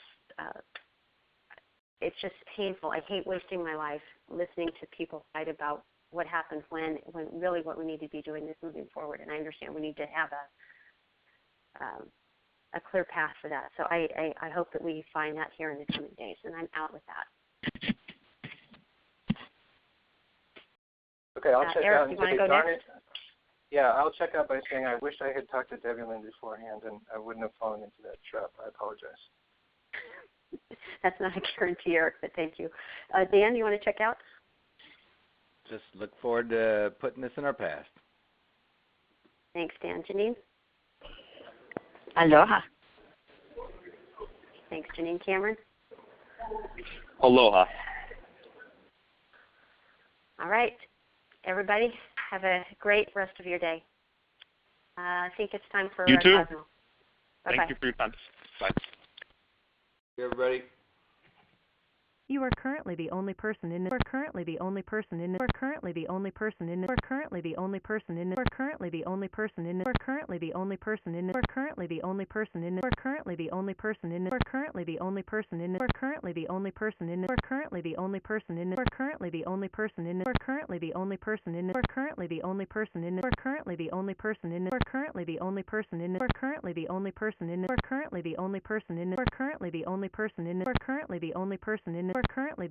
It's just painful. I hate wasting my life listening to people fight about what happens when really what we need to be doing is moving forward. And I understand we need to have a clear path for that. So I hope that we find that here in the coming days. And I'm out with that. Okay, I'll check Eric, out. you want to go next? Yeah, I'll check out by saying I wish I had talked to Debilyn beforehand and I wouldn't have fallen into that trap. I apologize. That's not a guarantee, Eric, but thank you. Dan, you want to check out? Just look forward to putting this in our past. Thanks, Dan. Jeanene? Aloha. Thanks, Jeanene. Cameron? Aloha. All right. Everybody, have a great rest of your day. I think it's time for You too. Cosmo. Bye-bye. Thank you for your time. Bye. Everybody. You are currently the only person in the. You are currently the only person in the. You are currently the only person in the. You are currently the only person in the. You are currently the only person in the. You are currently the only person in the. You are currently the only person in the. You are currently the only person in the. You are currently the only person in the. You are currently the only person in the. You are currently the only person in the. You are currently the only person in the. You are currently the only person in the. You are currently the only person in the. You are currently the only person in the. You are currently the only person in the. You are currently the only person in the. You are currently the only person in the. You are currently the only person in the. You are currently the only person in the. You are currently the